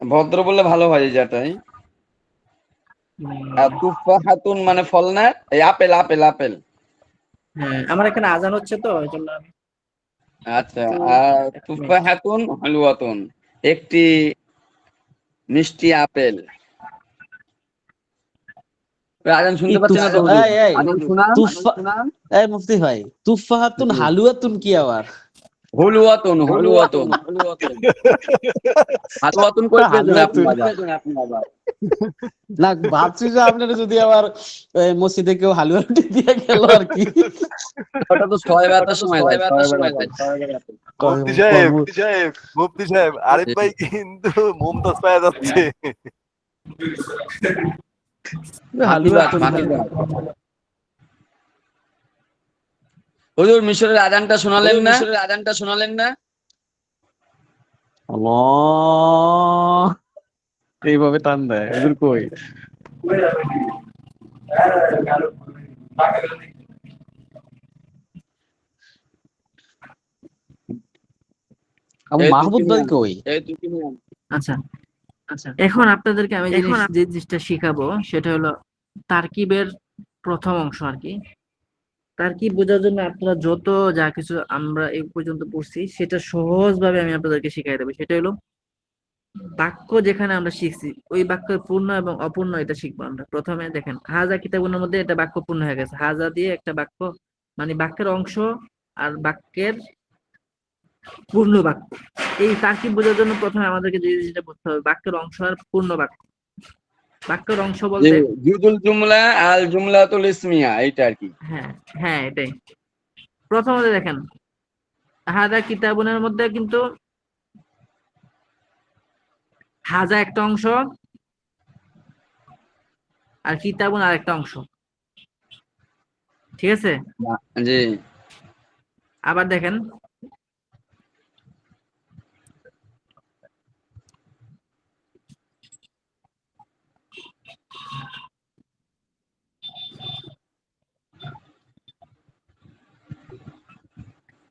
ভদ্র বললে ভালো হয় এই জায়গাটাই। আর হুম, তুফাহাতুন মানে ফল না, এই আপেল আপেল আপেল। হ্যাঁ আমার এখানে আজান হচ্ছে তো এই জন্য আমি আচ্ছা, একটু, আর এক মিনিট। তুফাহাতুন হালুয়াতুন, একটি মিষ্টি আপেল। ওই আজান শুনতে এই পাচ্ছি না তো তুফ- হুজুর। এই আজান শুনান। তুফা- এই মুফতি ভাই, তুফাহাতুন জি। হালুয়াতুন কি আবার? হলুয়াতুন হলুয়াতুন হালুয়াতুন কই পেয়েছেন আপনি হালুয়াতুন আবার? না, ভাবছি যে আপনারা যদি আবার মসজিদে কেউ হালুয়া রুটি দিয়ে গেল আর কি। ওটা তো ছয় বেলার সময় যায়, ছয় বেলাতে। মুফতি সাহেব, মুফতি সাহেব, আরিফ ভাই কিন্তু মুমতাজ পাওয়া যাচ্ছে। হালুয়াতুন ফাঁকিবাজ। হুজুর মিশরের আজানটা শোনালেন না? আল্লাহ, এইভাবে টান দেয় হুজুর কই? এই মাহবুব ভাই কই? আচ্ছা, এখন আপনাদেরকে আমি যে জিনিসটা শিখাবো সেটা হলো তারকিবের প্রথম অংশ আর কি। তারকিব বোঝার জন্য আপনারা যত যা কিছু আমরা এই পর্যন্ত পড়ছি সেটা সহজভাবে আমি আপনাদেরকে শিখাই দেবো। সেটা হলো বাক্য যেখানে আমরা শিখছি ওই বাক্যের পূর্ণ এবং অপূর্ণ এটা শিখবো আমরা। প্রথমে দেখেন হাজা কিতাবুনের মধ্যে এটা বাক্য পূর্ণ হয়ে গেছে। হাজা দিয়ে একটা বাক্য, মানে বাক্যের অংশ আর বাক্যের পূর্ণ বাক্য। এই তারকিব বোঝার জন্য প্রথমে আমাদেরকে যে জিনিসটা বুঝতে হবে বাক্যের অংশ আর পূর্ণ বাক্য। বাক্যের অংশ জি, বলতে জুদুল জুমলা আল জুমলাতুল ইসমিয়া এইটা আর কি। হ্যাঁ হ্যাঁ এটাই। প্রথমে দেখেন হাজা কিতাবুনের মধ্যে কিন্তু হাজা একটা অংশ আর কিতাবুন আর একটা অংশ, ঠিক আছে? জি। আবার দেখেন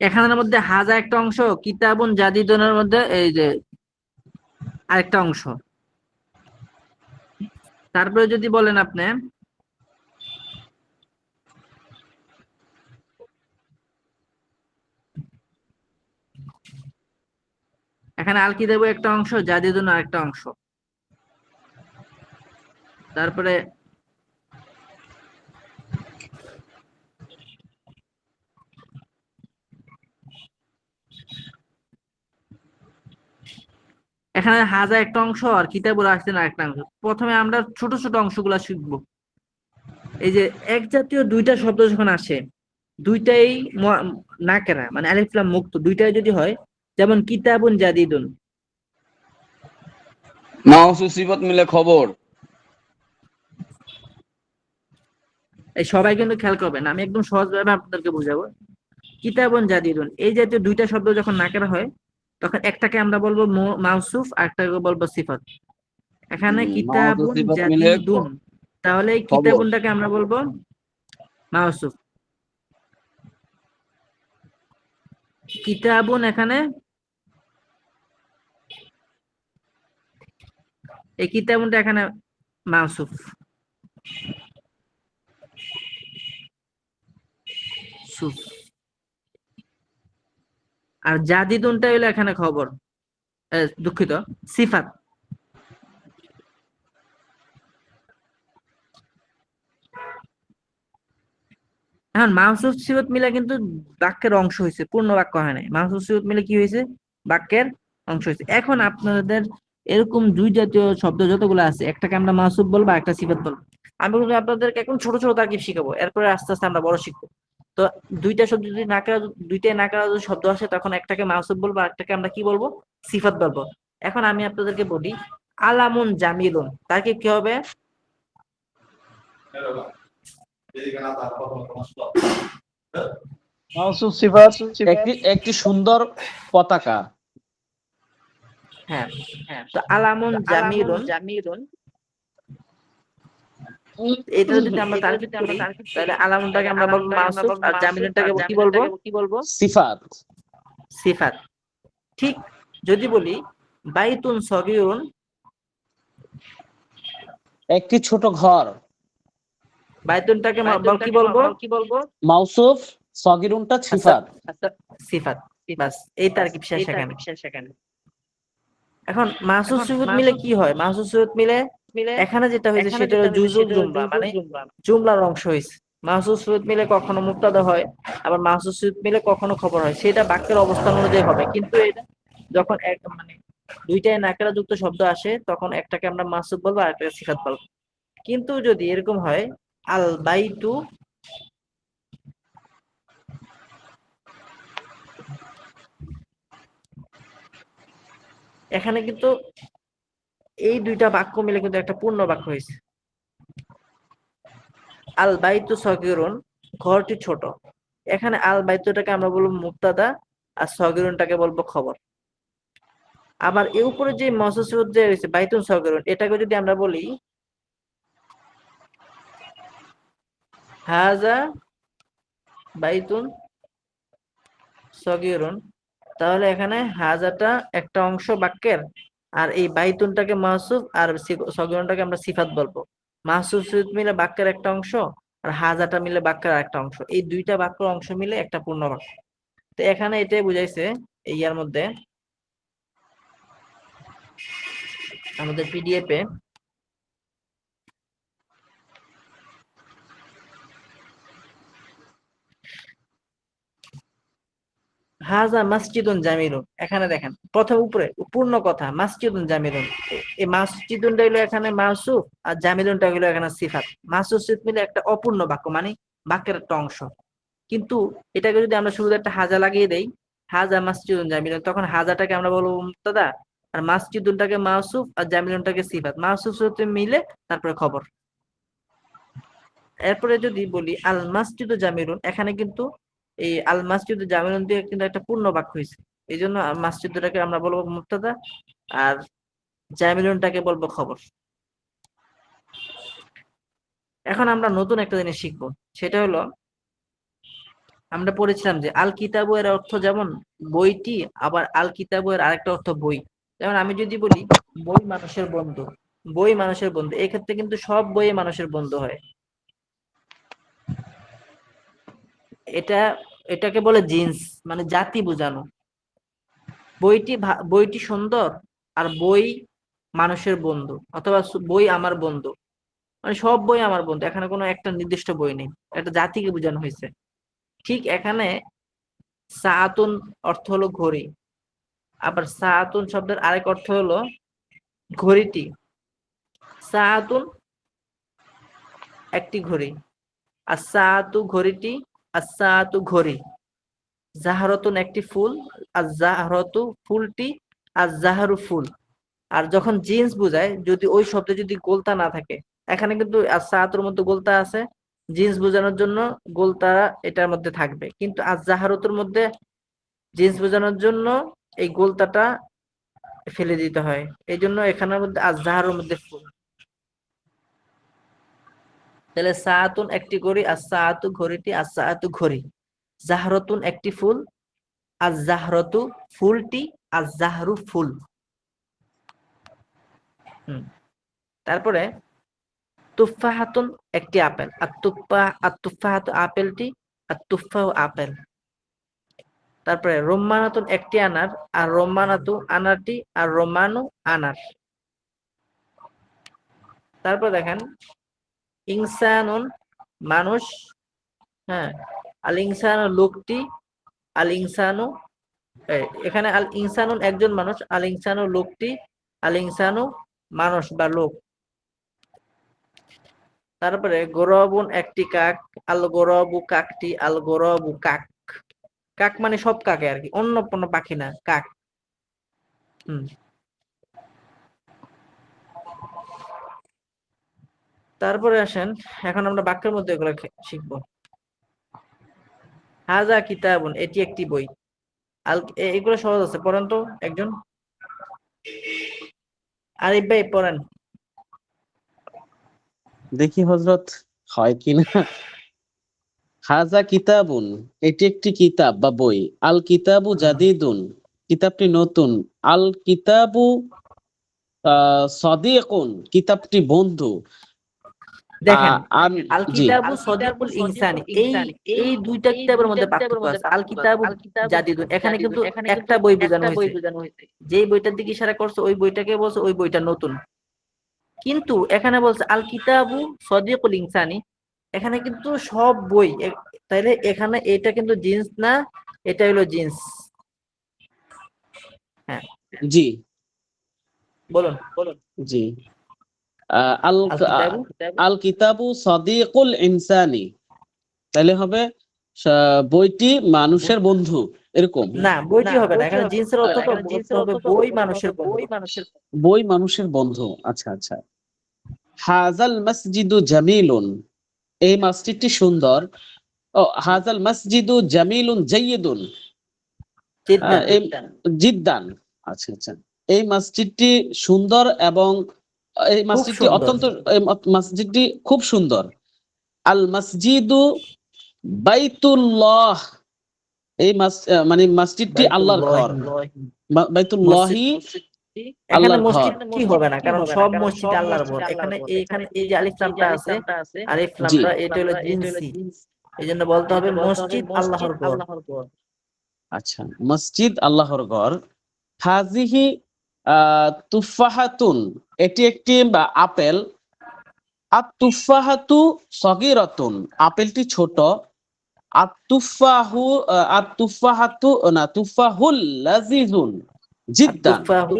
এখানের মধ্যে হাজা একটা অংশ, কিতাবুন জাদিদুনের মধ্যে এই যে আরেকটা অংশ। তারপরে যদি বলেন আপনি এখানে আল কিতাবু একটা অংশ, জাদিদুন আরেকটা অংশ। তারপরে এখানে হাজা একটা অংশ আর কিতাবুল আসছেন আরেকটা অংশ। প্রথমে আমরা ছোট ছোট অংশগুলা শিখবো। এই যে এক জাতীয় দুইটা শব্দ যখন আসে দুইটাই নাকেরা, মানে আলিফ লাম মুক্ত, দুইটাই যদি হয় যেমন কিতাবুন জাদিদুন, মাউসু সিফত মিলে খবর। এই সবাই কিন্তু খেয়াল করবেন, আমি একদম সহজভাবে আপনাদেরকে বুঝাবো। কিতাবুন জাদিদুন এই জাতীয় দুইটা শব্দ যখন নাকেরা হয় তখন একটাকে আমরা বলবো মাউসুফ আর একটাকে বলবো সিফাত। এখানে মাউসু কিতাবুন সিফত মিলে জাদিদুন, তাহলে এই খবর। কিতাবুনটাকে আমরা বলবো মাউসুফ। কিতাবুন এখানে এই কিতাবুনটা এখানে মাউসুফ। সুফ। আর জাদিদুনটা হলো এখানে খবর, দুঃখিত, সিফাত। এখন মাহসুস সিফত মিলে কিন্তু বাক্যের অংশ হয়েছে, পূর্ণ বাক্য হয় নাই। মাহসুস সিফত মিলে কি হয়েছে? বাক্যের অংশ হয়েছে। এখন আপনাদের এরকম দুই জাতীয় শব্দ যতগুলো আছে একটাকে আমরা মাহসুব বলবো একটা সিফাত বলবো। আমি কিন্তু আপনাদেরকে এখন ছোট ছোট তারকিব শিখাবো, এরপরে আস্তে আস্তে আমরা বড় শিখবো। তো দুইটা শব্দ যদি দুইটাই নাকারা যদি শব্দ আসে তখন একটাকে মাহসুব বলবো আর একটাকে আমরা কি বলবো? সিফাত বলবো। এখন আমি আপনাদেরকে বলি আলামুন জামিলুন, তারকিব কি হবে? মাউসুফ সিফাত একটি সুন্দর পতাকা। হ্যাঁ তো আলামুন জামিলুন এটা যদি আমরা তারকিব করি তাহলে আলামুনটাকে আমরা বলবো মাউসুফ আর জামিলুনটাকে কি বলবো? সিফাত। সিফাত। ঠিক যদি বলি বাইতুন সগীরুন, একটি ছোট ঘর। বাইতুনটাকে কি বলবো? মাউসুফ, সগিরুনটা সিফাত। সিফাত। বাস এই তারকিব শেষ এখানে। এখন মাহসুস সিফাত মিলে কি হয়? মাহসুস সিফাত মিলে এখানে যেটা হয়েছে সেটা হলো জুজুল জুমলা, মানে জুমলার অংশ হয়েছে। মাহসুস সুরত মিলে কখনো মুবতাদা হয়, আবার মাহসুস সুরত মিলে কখনো খবর হয়, সেটা বাক্যের অবস্থান অনুযায়ী হবে। কিন্তু এটা যখন এক মানে দুইটাই নাকেরা যুক্ত শব্দ আসে, তখন একটাকে আমরা মাহসুব বলবো আর একটাকে সিফাত বলবো। কিন্তু যদি এরকম হয় আল বাইতু, এখানে কিন্তু এই দুইটা বাক্য মিলে কিন্তু একটা পূর্ণ বাক্য হয়েছে। আল বাইতু সগীরুন, ঘরটি ছোট। এখানে আল বাইতুটাকে আমরা বলবো মুবতাদা, আর সগীরুনটাকে বলবো খবর। আবার এর উপরে যে মসুসুদ যে রয়েছে বাইতুন সগীরুন, এটাকে যদি আমরা বলি হাজা বাইতুন সগীরুন, তাহলে এখানে হাজাটা একটা অংশ বাক্যের, আর এই বাইতুনটাকে মাহসুব আর সগীরুনটাকে আমরা সিফাত বলবো। মাহসুব সিফাত মিলে বাক্যের একটা অংশ, আর হাজাটা মিলে বাক্যের একটা অংশ, এই দুইটা বাক্যের অংশ মিলে একটা পূর্ণ বাক্য। তো এখানে এটাই বুঝাইছে এই ইয়ার মধ্যে আমাদের পিডিএফ এ হাজা মসজিদুন জামিলুন। এখানে দেখেন প্রথম উপরে পূর্ণ কথা মসজিদুন জামিলুন, এই মসজিদুনটা হলো এখানে মাসুফ, আর জামিলুনটা হলো এখানে সিফাত। মাসুফ সিফাত মিলে একটা অপূর্ণ বাক্য, মানে বাক্যের একটা অংশ। কিন্তু এটাকে যদি আমরা শুরুতে একটা হাজা লাগিয়ে দেই, হাজা মসজিদুন জামিলুন, তখন হাজাটাকে আমরা বলবো মুবতাদা, আর মসজিদুনটাকে মাসুফ আর জামিলুনটাকে সিফাত। মাসুফ সিফাত মিলে তারপরে খবর। এরপরে যদি বলি আল মসজিদু জামিলুন, এখানে কিন্তু এই আল মসজিদু জামিলুন দিয়ে কিন্তু একটা পূর্ণ বাক্য হয়েছে। এই জন্য মসজিদটাকে আমরা বলবো মুবতাদা, আর জামিলুনটাকে বলবো খবর। এখন আমরা নতুন একটা জিনিস শিখবো, সেটা হলো আমরা পড়েছিলাম যে আল কিতাবু এর অর্থ যেমন বইটি, আবার আল কিতাবু এর আরেকটা অর্থ বই। যেমন আমি যদি বলি বই মানুষের বন্ধু, বই মানুষের বন্ধু, এক্ষেত্রে কিন্তু সব বই মানুষের বন্ধু হয়। এটা এটাকে বলে জিন্স, মানে জাতি বোঝানো। বইটি সুন্দর, আর বই মানুষের বন্ধু, অথবা বই আমার বন্ধু, মানে সব বই আমার বন্ধু। এখানে কোনো একটা নির্দিষ্ট বই নেই, একটা জাতিকে বোঝানো হয়েছে। ঠিক এখানে সাআতুন অর্থ হলো ঘড়ি, আবার সাআতুন শব্দের আরেক অর্থ হলো ঘড়িটি। সাআতুন একটি ঘড়ি, আর সাআতু ঘড়িটি, আর সাআতু ঘড়ি। জাহরতুন একটি ফুল, আর জাহরতু ফুলটি, আর জাহারু ফুল। আর যখন জিন্স বোঝায়, যদি ওই শব্দে যদি গোলতা না থাকে, এখানে কিন্তু সাআতুর মধ্যে গোলতা আছে, জিন্স বোঝানোর জন্য গোলতা এটার মধ্যে থাকবে, কিন্তু জাহারতুর মধ্যে জিন্স বোঝানোর জন্য এই গোলতাটা ফেলে দিতে হয়। এই জন্য এখানের মধ্যে জাহারুর মধ্যে ফুল। তাহলে সাআতুন একটি ঘড়ি, আর সাআতু ঘড়িটি, আর সাআতু ঘড়ি। জাহরতুন একটি ফুল, আর জাহরতু ফুলটি, আর জাহরু ফুল। তারপরে তুফাহাতুন একটি আপেল, আর তুফাহাতু আপেলটি, আর তুফাহু আপেল। তারপরে রোম্মানাতুন একটি আনার, আর রোম্মানাতু আনারটি, আর রোমানু আনার। তারপর দেখেন ইনসানুন মানুষ, হ্যাঁ, আল ইনসানু লোকটি, আল ইনসানু, এখানে আল ইনসানুন একজন মানুষ, আল ইনসানু লোকটি, আল ইনসানু মানুষ বা লোক। তারপরে গোরবুন একটি কাক, আল গোরবু কাকটি, আল গোরবু কাক। কাক মানে সব কাকে আর কি, অন্য কোনো পাখি না, কাক। তারপরে আসেন এখন আমরা বাক্যের মধ্যে এগুলো শিখবো। হাজা কিতাবুন, এটি একটি বই। এগুলো সহজ আছে, পড়েন তো একজন। আরিফ ভাই পড়েন। দেখি হযরত হয় কিনা। হাজা কিতাবুন, এটি একটি কিতাব বা বই। আল কিতাবু জাদিদুন, কিতাবটি নতুন। আল কিতাবু সাদিকুন, কিতাবটি বন্ধু। দেখেন আল জি, কিতাবু সদিকুল ইনসানি, এই দুইটা কিতাবের মধ্যে পার্থক্য আছে। আল কিতাবু জাদিদুন, এখানে কিন্তু একটা বই বোঝানো হয়েছে, যেই বইটার দিকে ইশারা করছে ওই বইটাকে বলছে ওই বইটা নতুন। কিন্তু এখানে বলছে আল কিতাবু সদিকুল ইনসানি, এখানে কিন্তু সব বই তাইলে এখানে এটা কিন্তু জিন্স না, এটা হলো জিন্স। হ্যাঁ জি বলুন বলুন। জি আল আল কিতাবু আল কিতাবু সাদিকুল ইনসানি, তাহলে হবে বইটি মানুষের বন্ধু, এরকম। না, বইটি হবে না, এখানে জিন্সের অর্থ তো বলতে হবে বই মানুষের বন্ধু। বই মানুষের বন্ধু, আচ্ছা আচ্ছা। হাজাল মসজিদু জামিলুন, এই মসজিদটি সুন্দর। ও হাজাল মসজিদু জামিলুন জাইয়িদুন, জিদ্দান এই জিদ্দান, আচ্ছা আচ্ছা। এই মসজিদটি সুন্দর এবং এই খুব মসজিদটি সুন্দর। অত্যন্ত, এই মসজিদটি খুব সুন্দর। আল মসজিদু বাইতুল্লাহ, এই মানে মসজিদটি আল্লাহর ঘর। বাইতুল্লাহি এখানে আল্লাহর ঘর। মসজিদ কি হবে না, কারণ সব মসজিদ আল্লাহর ঘর। এখানে এখানে এই যে আলিফ লামটা আছে, আলিফ জি লামটা এটা হলো জিনসি, এই জন্য বলতে হবে মসজিদ আল্লাহর ঘর। আচ্ছা, মসজিদ আল্লাহর ঘর। হাজিহি তুফাহাতুন, এটি একটি আপেল। আত তুফাহাতু সগীরাতুন, আপেলটি ছোট। আত তুফাহু আত তুফাহাতু না তুফাহুল লাযিজুন জিদ্দান। তুফাহু,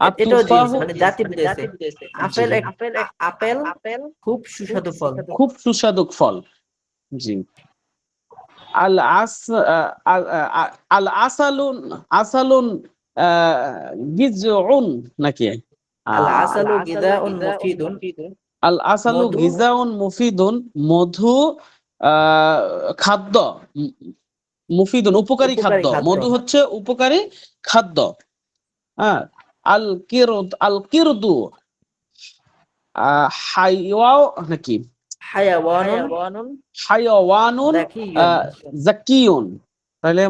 আত এটাও জিন্স তুফাহু, মানে জাতি বুঝাইছে। জি, আপেল আপেল খুব সুস্বাদু ফল। খুব সুস্বাদু ফল। জি। আল আস আল আসালুন, আসালুন গিজউন নাকি? আল আসালু গিযাউন মুফিদুন, আল আসালু মধু গিজাউন মুফিদুন, মধু খাদ্য। মুফিদুন উপকারী খাদ্য, মধু হচ্ছে উপকারী খাদ্য। হ্যাঁ। আল কিরদু হাইওয়াও নাকি? হায়াওয়ানুন হায়াওয়ানুন যাকিয়ুন। জাকিয়ুন। তাহলে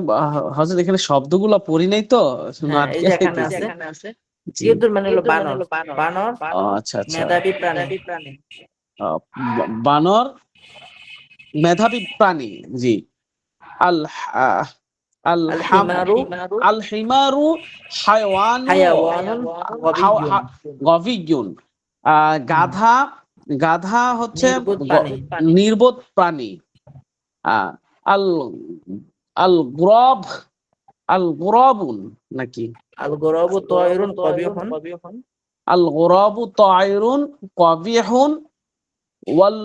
হযরত এখানে শব্দগুলো পড়ি নাই তো, হ্যাঁ, এই আটকে যে এখানে যাইতেছে। আছে জি। কিরদুন মানে হলো বানর, বানর আচ্ছা আচ্ছা। মেধাবী প্রাণী। বানর মেধাবী প্রাণী। জি। আল আহ, আল আল হাম হিমারু আল হিমারু হায়াওয়ানুন গবিয়ুন, গভিয়ুন। গাধা, গাধা হচ্ছে নির্বোধ প্রাণী। নির্বোধ প্রাণী। আহ, আল আল গুরাব, আল গুরাবুন নাকি? আল গরাবু তায়রুন কবিহুন, আল গুরাবু তায়রুন কবিহুন ওয়াল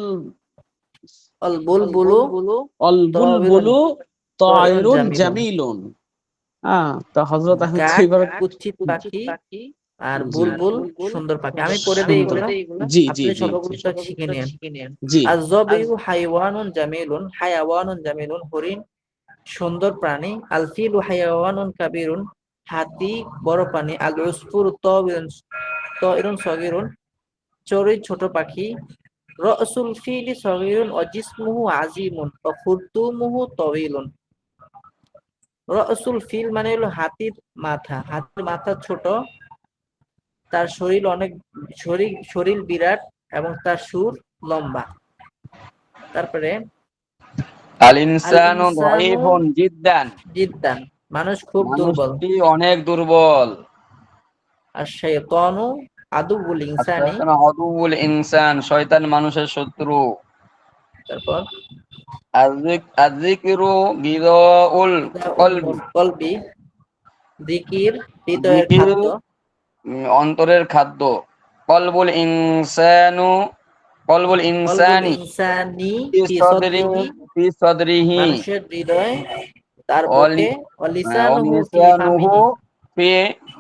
আল বুলবুলু আল বুলবুলু তায়রুন জামিলুন। জামিলুন। তো হযরত আহমদ কাক এইভাবে, কুচ্ছিত পাখি আর জি, বুলবুল সুন্দর পাখি। আমি পড়ে দেই সুন্দর। এগুলো, জি জি আপনি জি শব্দগুলো সব শিখে নেন। জি। আয-যাবিউ হাইওয়ানুন জামিলুন, হায়াওয়ানুন জামিলুন হরিণ সুন্দর প্রাণী। আল ফিলু হায়াওয়ানুন কাবীরুন, হাতি বড় প্রাণী। আল উসফুরু তায়রুন সগীরুন, চড়ুই ছোট পাখি। রাসুল ফিলি সগীরুন ওয়া জিসমুহু আযীমুন ওয়া খুরতুমুহু তাওয়ীলুন। রাসুল ফিল মানে হলো হাতির মাথা, হাতির মাথা ছোট, তার শরীর বিরাট এবং তার সুর লম্বা। তারপরে আল আল ইনসানু ইনসানু দাঈফুন জিদ্দান, জিদ্দান, মানুষ খুব দুর্বল। মানুষটি অনেক দুর্বল। আর শাইতানু আদুউল আর ইনসানি। শয়তান আদুউল ইনসান, শয়তান মানুষের শত্রু। তারপর আযযিকরু গিযাউল কলবি, কলবি, যিকির হৃদয়ের যিকির খাদ্য। অন্তরের খাদ্য। কলবুল ইনসানু, কলবুল কলবুল ইনসানি ইনসানি ফি ফি সাদরিহি, সাদরিহি, ফি সাদরিহি মানুষের হৃদয় তার অলি বুকে। ওয়া লিসানুহু ফি লিসানুহু ফামিহি, ফি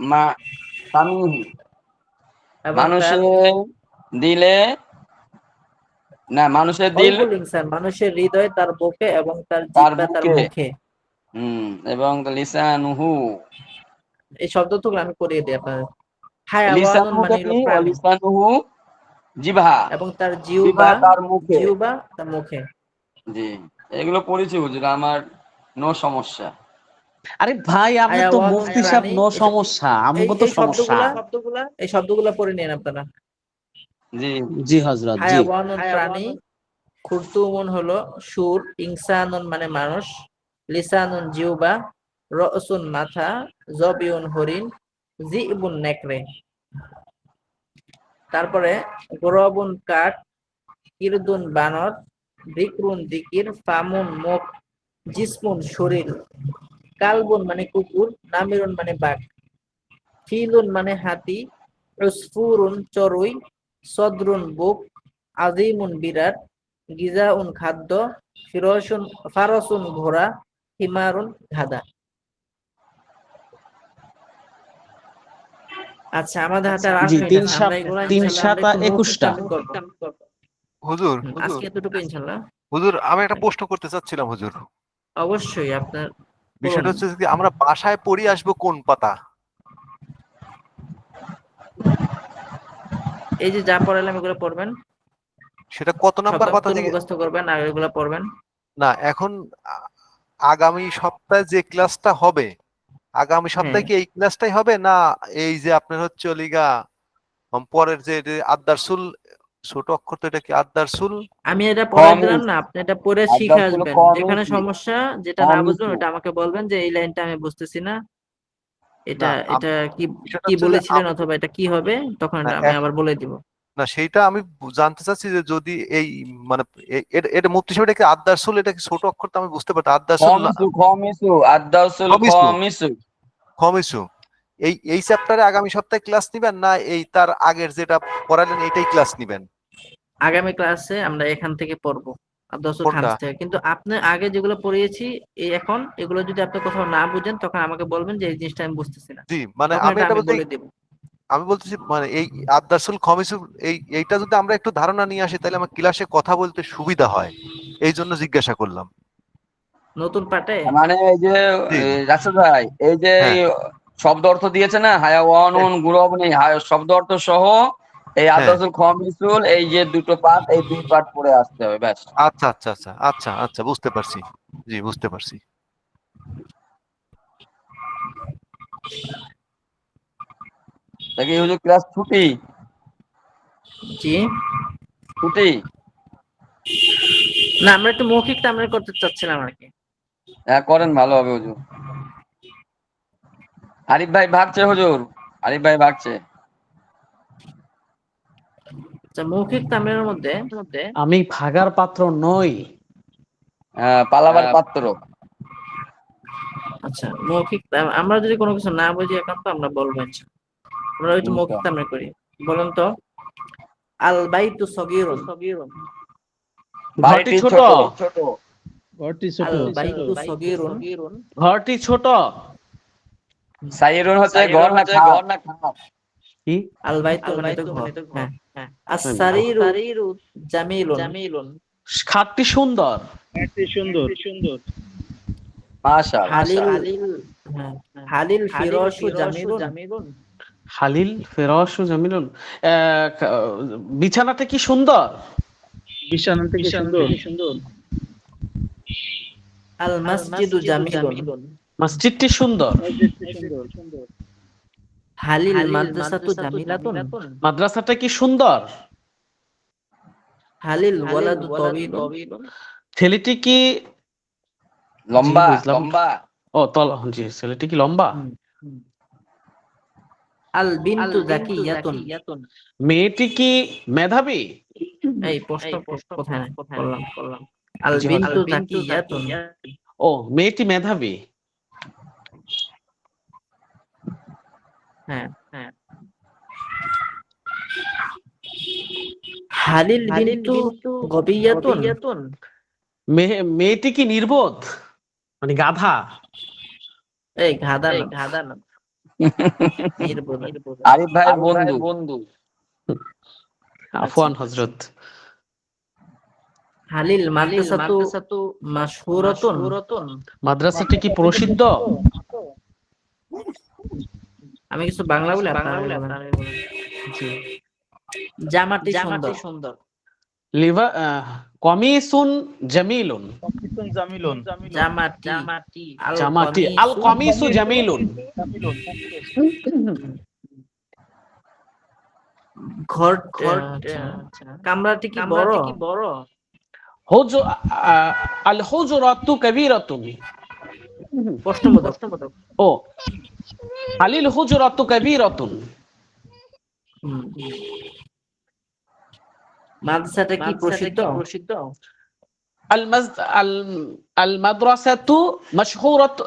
মা ফামিহি, এবং তার মানুষের দিলে, না মানুষের দিল কলবুল ইনসান মানুষের হৃদয় তার বুকে এবং তার তার জিহ্বা তার বুকে। মুখে। এবং লিসানুহু, এই শব্দটুকু আমি পড়িয়ে দিই আপনাদের। হায়াওয়ানুন লিসানুহুটা মানে কি? হলো প্রাণী, লিসানুহু জিভা, এবং তার জিভা তার মুখে। তার মুখে। জি, এগুলো পড়েছি হুজুর, আমার নো সমস্যা। আরে ভাই, আপনি তো হায়াওয়ানুন মুফতি সাহেব, প্রাণী, নো সমস্যা, আমগো তো এই সমস্যা। শব্দগুলা পড়ে নিন আপনারা। জি, জি হযরত, জি। হায়াওয়ানুন প্রাণী, খুরতুমুন হলো সুর, ইনসানুন মানে মানুষ, লিসানুন জিহ্বা, রাসুন মাথা, যাবিউন হরিণ, যিবুন নেকড়ে। তারপরে গোরবুন কাঠ, কিরদুন বানর, দিকরুন দিকির, ফামুন মুখ, জিসমুন শরীর, কালবুন মানে কুকুর, নামিরুন মানে বাঘ, ফিলুন মানে হাতি, উসফুরুন চড়ুই, সদরুন বুক, আজিমুন বিরাট, গিজাউন খাদ্য, ফারসুন ঘোড়া, হিমারুন গাধা। আচ্ছা, আমাদের হাতে আর জি, 8 মিনিট তিন আছে, সাত আমরা এগুলা তিন ইনশাআল্লাহ সাতা আমরা একটু মৌখিক 21টা। তামরীন করব। হুজুর আজকে এতটুকু ইনশাআল্লাহ। হুজুর আমি একটা প্রশ্ন করতে চাচ্ছিলাম হুজুর। অবশ্যই আপনার বিষয়টা বলুন। হচ্ছে যে আমরা বাসায় পড়ি আসবো কোন পাতা? এই যে যা পড়ালাম এগুলো পড়বেন, সেটা কত নাম্বার শব্দ পাতা থেকে? মুখস্থ করবেন আর এগুলো পড়বেন। না এখন আগামী সপ্তাহে যে ক্লাসটা হবে, আগামী হ্যাঁ, সপ্তাহে কি এই ক্লাসটাই হবে, না এই যে আপনার হচ্ছে লিগা পরের যে আদ্দারসুল, ছোট অক্ষর তো এটা কি আদ্দারসুল? আমি এটা পড়াই দিলাম কমিস, না, আপনি এটা পড়ে শিখে আদার্স হলো আসবেন। যেখানে কমিস, সমস্যা, যেটা না বুঝবেন কমিসু। ওটা আমাকে বলবেন যে এই লাইনটা আমি বুঝতেছি না, এটা না এটা কি বিষয়টা কি হচ্ছে যে বলেছিলেন অথবা এটা কি হবে, তখন না, এটা আমি আবার বলে দিব। না সেইটা আমি জানতে চাচ্ছি যে যদি এই মানে এটা মুফতি সাহেব এটা কি আদ্দারসুল, এটা কি ছোট অক্ষর, তো আমি বুঝতে পারছি আদ্দারসুল না কমিসু, কমিসু, আদার্স হলো খমিসু, কমিসু। খমিসু। এই চ্যাপ্টারে আগামী সপ্তাহে ক্লাস নিবেন, না এই তার আগের যেটা পড়ালেন এইটাই ক্লাস নিবেন? আগামী ক্লাসে আমরা এখান থেকে পড়বো, আব্দুল খান কোনটা? থেকে। কিন্তু আপনি আগে যেগুলো পড়িয়েছি এই এখন এগুলো যদি আপনি কোথাও না বুঝেন তখন আমাকে বলবেন যে এই জিনিসটা আমি বুঝতেছি না, জি মানে তখন আমি এটা এটা আমি বলতে, বলে দেব। আমি বলতেছি মানে এই আদ্দারসুল খমিসুল এইটা যদি আমরা একটু ধারণা নিয়ে আসি তাহলে আমার ক্লাসে কথা বলতে সুবিধা হয়, এই জন্য জিজ্ঞাসা করলাম। নতুন পাঠে মানে এই যে জি রাসেল ভাই, এই যে হ্যাঁ এই শব্দ অর্থ দিয়েছে না, হায়াওয়ানুন গুরব নেই, শব্দ অর্থ সহ এই হ্যাঁ আদাসুল খমিসুল, এই যে দুটো পাঠ, এই দুই পাঠ পড়ে আসতে হবে ব্যাস। আচ্ছা আচ্ছা আচ্ছা আচ্ছা আচ্ছা বুঝতে পারছি। জি বুঝতে পারছি। দেখি হুজুর ক্লাস ছুটি, জি ছুটি। না, আমরা একটু মৌখিক তামরীন করতে চাচ্ছিলাম আর কি। হ্যাঁ করেন, ভালো হবে হুজুর। আরিফ ভাই ভাগছে হুজুর, আরিফ ভাই ভাগছে। আচ্ছা, মৌখিক তামরীনের মধ্যে আমি ভাগার পাত্র নই। পালাবার পাত্র। আচ্ছা মৌখিক আমরা যদি কোনো কিছু না বুঝি এখন তো আমরা বলবো ইনশাআল্লাহ। আমরা একটু মৌখিক তামরীন করি। বলুন তো, আল বাইতু সগীরুন, ঘরটি ছোট। ছোট। ঘরটি ছোট। আল বাইতু সগীরুন, ঘরটি ছোট। সাইরুন হচ্ছে ঘর না খাট। কি? আল বাইতু মানে তো ঘর। হ্যাঁ, আস-সারিরু জামিলুন, খাটটি সুন্দর। মাশাআল্লাহ। হ্যাঁ, হালিল ফিরাশু জামিলুন, হালিল ফেরশ জামিলুন। বিছানাটা কি সুন্দর। আল মাসজিদু জামিলুন, মসজিদটি সুন্দর। হালিল মাদ্রাসাতু জামিলাতুন, মাদ্রাসাটা কি সুন্দর। হালিল ওয়ালাদু তাওয়িলুন, ছেলেটি কি লম্বা, জি, বুঝলাম। লম্বা। ও জি, ছেলেটি কি লম্বা। আল বিনতু যাকিয়াতুন, মেয়েটি কি মেধাবী। এই প্রশ্ন কোথায় বললাম। আল জি, বিনতু যাকিয়াতুন, ও মেয়েটি মেধাবী। হ্যাঁ। হালিল বিনতু গবিয়াতুন, মেয়েটি কি নির্বোধ, মানে গাধা। এই গাধা না, নির্বোধ। আরিফ ভাইয়ের বন্ধু। আফওয়ান হযরত। হালিল মাদ্রাসাতু মাশহুরাতুন, মাদ্রাসাটি কি প্রসিদ্ধ। আমি কিছু বাংলা বলে আপনারা বলেন। জি। জামাটি সুন্দর, লিভা কমিসুন জামিলুন, জামাটি জামাটি আল কমিসু জামিলুন। ঘর, কামরাটি কি বড়, আল হুজরাতু কাবীরাতুন। প্রশ্নবোধক। ও আলিল হুজরাতু কাবীরাতুন। মাদ্রাসাটা কি প্রসিদ্ধ? আল মাদ্রাসাতু মাশহুরাত,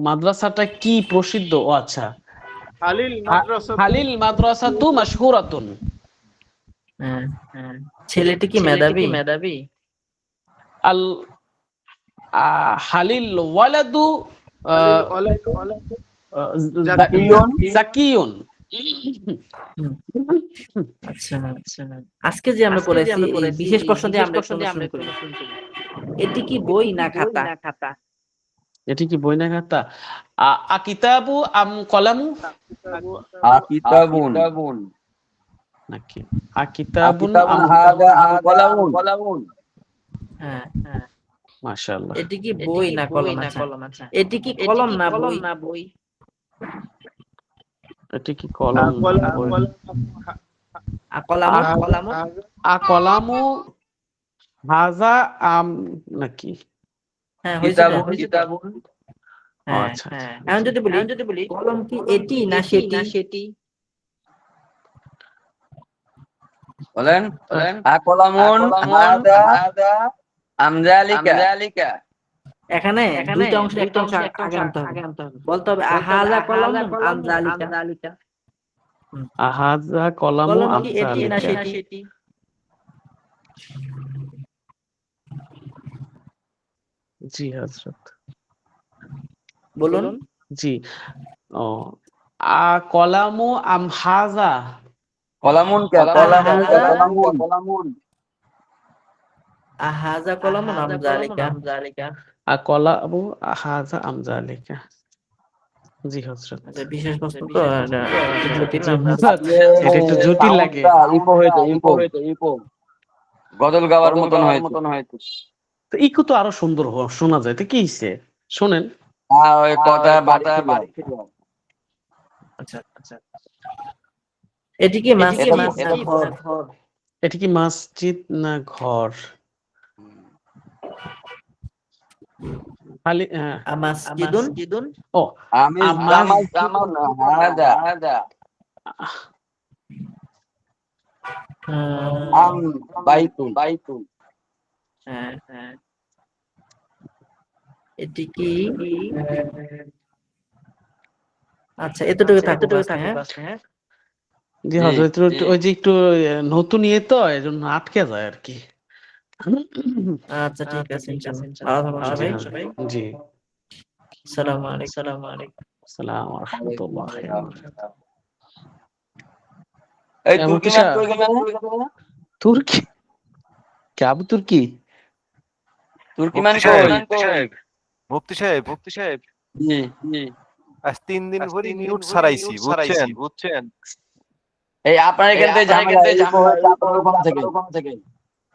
মাদ্রাসাটা কি প্রসিদ্ধ? ও আচ্ছা, হালিল মাদ্রাসাতু মাশহুরাতুন। হ্যাঁ। ছেলেটি কি মেধাবী? আল হালিল ওয়ালাদু জাকিয়ুন। আচ্ছা, আজকে যে আমরা পড়েছি এই বিশেষ প্রশ্ন দিয়ে আমরা একটু অনুশীলন করি। এটি কি বই না খাতা? এটি কি বই না খাতা? কিতাবু আম কলামু কিতাবুন নাকি কিতাবুন আম হাযা আম কলামুন। হ্যাঁ। মাশাআল্লাহ। এটি কি বই না কলম? আচ্ছা। এটি কি কলম না বই? এটি কি কলম না বই? কলামু কলামু হাযা আম নাকি? হ্যাঁ, হয়েছে তো। কিতাবুন। হ্যাঁ। আচ্ছা, এখন যদি বলি কলম কি এটি না সেটি? বলেন কলামুন হাযা আমজালিকা। এখানে দুইটা অংশ, একটা অংশ আগে আনতে হবে। বলতে হবে হাযা কলামুন আম যালিকা। হাযা কলামু কলম আম কি এটি না যালিকা। সেটি? জি হযরত, বলুন। জি। ও কলামু আম হাযা। কলামুন হাযা কলামুন আম যালিকা। কলামু হাযা আম যালিকা। জি হযরত। আচ্ছা, বিশেষ প্রশ্ন তো এটা একটু জটিল জি আমরা। হযরত, এটা একটু জটিল লাগে। ইকো হয়েছে ইকো গজল গাওয়ার মতন হয়েছে। তো ইকো তো আরো সুন্দর শোনা যায়, তো কি হইছে? শোনেন। ওই কথা বাড়ি ছিল। আচ্ছা। এটি কি মসজিদ না ঘর? এটি কি মসজিদ না ঘর? খালি মাসজিদুন। ও আমি জামাল হাযা আম বাইতুন। হ্যাঁ। এটি কি আচ্ছা, এতটুকু থাকুক আজকে, হ্যাঁ। জি হযরত, ওই যে একটু নতুন ইয়ে তো এজন্য আটকে যায় আর কি। আচ্ছা, ঠিক আছে, ইনশাআল্লাহ। ভালো থাকুন সবাই। জি। আসসালামু আলাইকুম। আসসালামু আলাইকুম ওয়া রাহমাতুল্লাহি ওয়া বারাকাতুহু। এই মুফতি তুর্কি ম্যান সাহেব, কই গেল? তুর্কি কে? আবু তুর্কি? তুর্কি ম্যান কই? মুফতি সাহেব জি আজ 3 দিন ধরে মিউট ছাড়াইছি, বুঝছেন? এই আপনার এখান থেকে ঝামেলা ইকো হয়েছে আপনার ওখান থেকে।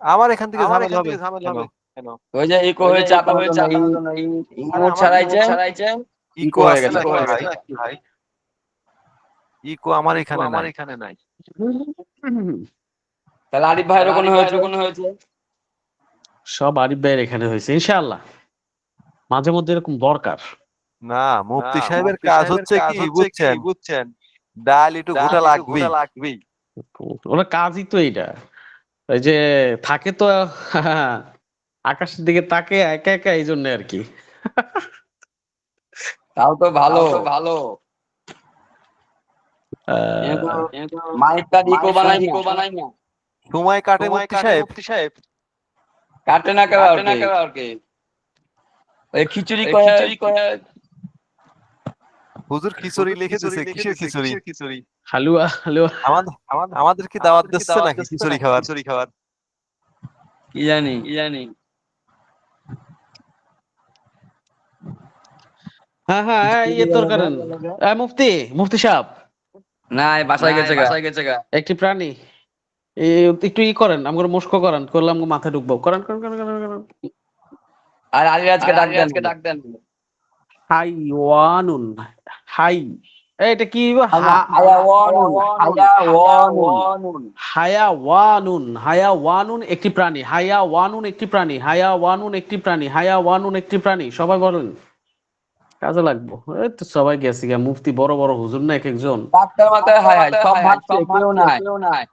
আমার এখান থেকে ঝামেলা হবে কেন? ওই যে ইকো হয়েছে আপনার জন্য ইমোট ছাড়াইছে ইকো হয়ে আছে গেছে। নাকি ভাই? ইকো আমার এখানে নাই। তাহলে আরিফ ভাইয়ের ওখানে হয়েছে। সব আরিফ ভাইয়ের এখানে হয়েছে ইনশাআল্লাহ। মাঝে মধ্যে এরকম দরকার। না, মুফতি সাহেবের কাজ হচ্ছে কি বুঝছেন? ডাল একটু ঘোটা লাগবেই। ওরা কাজই তো এইটা। ওই যে থাকে তো আকাশের দিকে তাকে একা একা, এই জন্য আর কি। তাও তো ভালো। মাইকটা ইকো বানাই না। সময় কাটে মুফতি সাহেব। কাটে না কেউ আর কি। ওই খিচুড়ি কয় হুজুর খিচুড়ি লিখে দিয়েছে, কিসের খিচুড়ি? হালুয়া আমাদের কি দাওয়াত দিচ্ছে নাকি খিচুড়ি খাওয়ার? কি জানি। হ্যাঁ, ইয়ে তোর করেন। মুফতি সাহেব, না বাসায় গেছে গা। একটি প্রাণী একটু ই করেন, আমাকে মস্ক করান, করলাম মাথায় ঢুকবো। করান। আর আলী আজকে ডাক দেন। হাইওয়ানুন। এটা কি? হায়াওয়ানুন একটি প্রাণী। সবাই বলেন, কাজে লাগবো। এই তো সবাই গেছে গা, মুফতি বড় হুজুর না এক একজন। ডাক্তার মাথায় হাই সব ভাবছে কেউ নাই।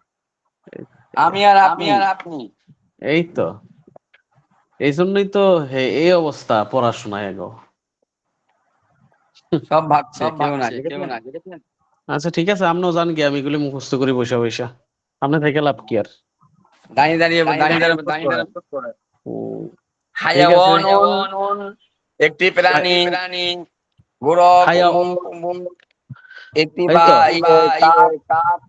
আমি আর আপনি এই তো, এই জন্যই তো এই অবস্থা পড়াশোনায় গো। সব ভাবছে কেউ না আচ্ছা ঠিক আছে, আপনিও জান কি আমি এগুলি মুখস্থ করি বসে বসে, আপনি থেকে লাভ কি আর। দাঁড়িয়ে ও, হায়াওয়ানুন একটি প্রাণী, গোরব একটি এই তো, কাক,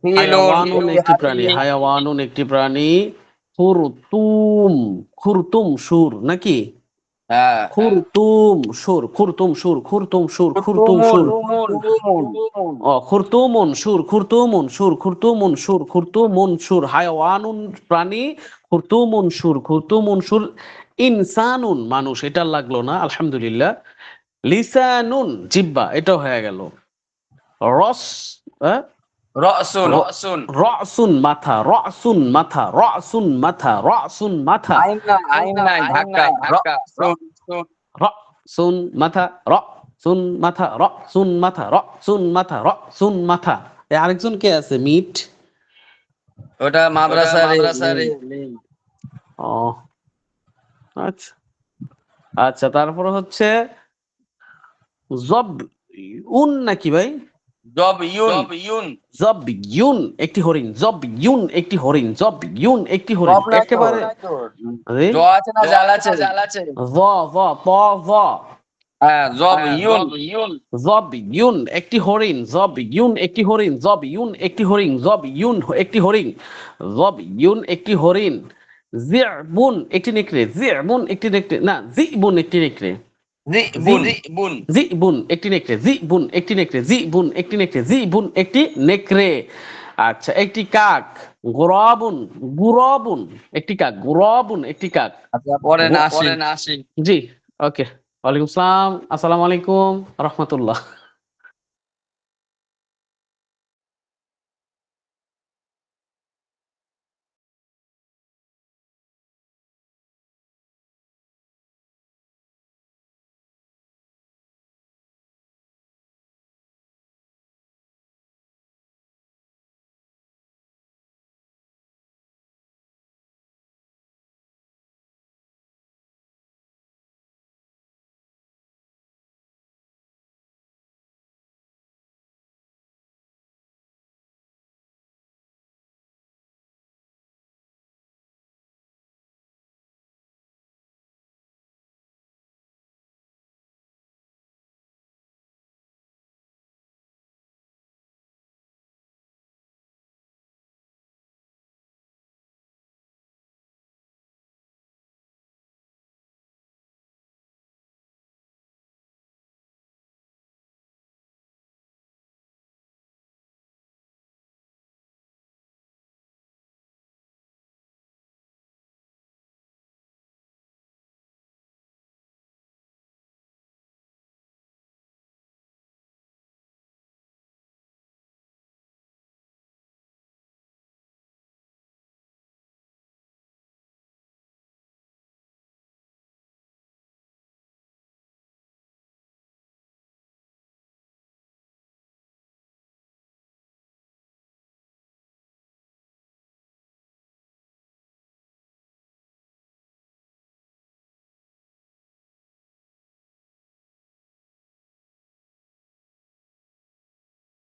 হায়াওয়ানুন একটি একটি হাতি, প্রাণী, হায়াওয়ানুন একটি প্রাণী, খুরতুম, খুরতুম সুর নাকি, হ্যাঁ, খুরতুম সুর, খুরতুম সুর, খুরতুম সুর, খুরতুম সুর, খুরতুমুন সুর, খুরতুমুন সুর, খুরতুমুন সুর, খুরতুমুন সুর, হায়াওয়ানুন প্রাণী, খুরতুমুন সুর, খুরতুমুন সুর, ইনসানুন মানুষ, এটা লাগলো না আলহামদুলিল্লাহ, লিসানুন জিহ্বা, এটাও হয়ে গেল, রস রসুন মাথা, রসুন মাথা, রসুন মাথা, রসুন মাথা, আইন নাই ধাক্কা, রসুন মাথা, রসুন মাথা, রসুন মাথা, রসুন মাথা, রসুন মাথা। আরেকজন কে আছে মিট? ওটা মাদ্রাসার ও আচ্ছা আচ্ছা, তারপরে হচ্ছে জব উন নাকি ভাই, জব ইউন জব ইউন একটি হরিণ, জব ইউন একটি হরিণ, জব ইউন একটি হরিণ, একেবারে জ আছে না জাল আছে ভ ভ প ভ, হ্যাঁ জব ইউন জব ইউন একটি হরিণ, জব ইউন একটি হরিণ, জব ইউন একটি হরিণ, জব ইউন একটি হরিণ, জব ইউন একটি হরিণ, জিবুন একটি নেকড়ে, জিবুন একটি নেকড়ে, না জিবুন একটি নেকড়ে, জিবুন একটি নেকড়ে, জিবুন একটি নেকড়ে, জিবুন একটি নেকড়ে, জিবুন একটি নেকড়ে। আচ্ছা, একটি কাক, গুরাবুন, গুরাবুন একটি কাক, গুরাবুন একটি কাক। আচ্ছা পরে না আসি জি ওকে, ওয়ালাইকুম আসসালাম, আসসালামু আলাইকুম রহমতুল্লাহ।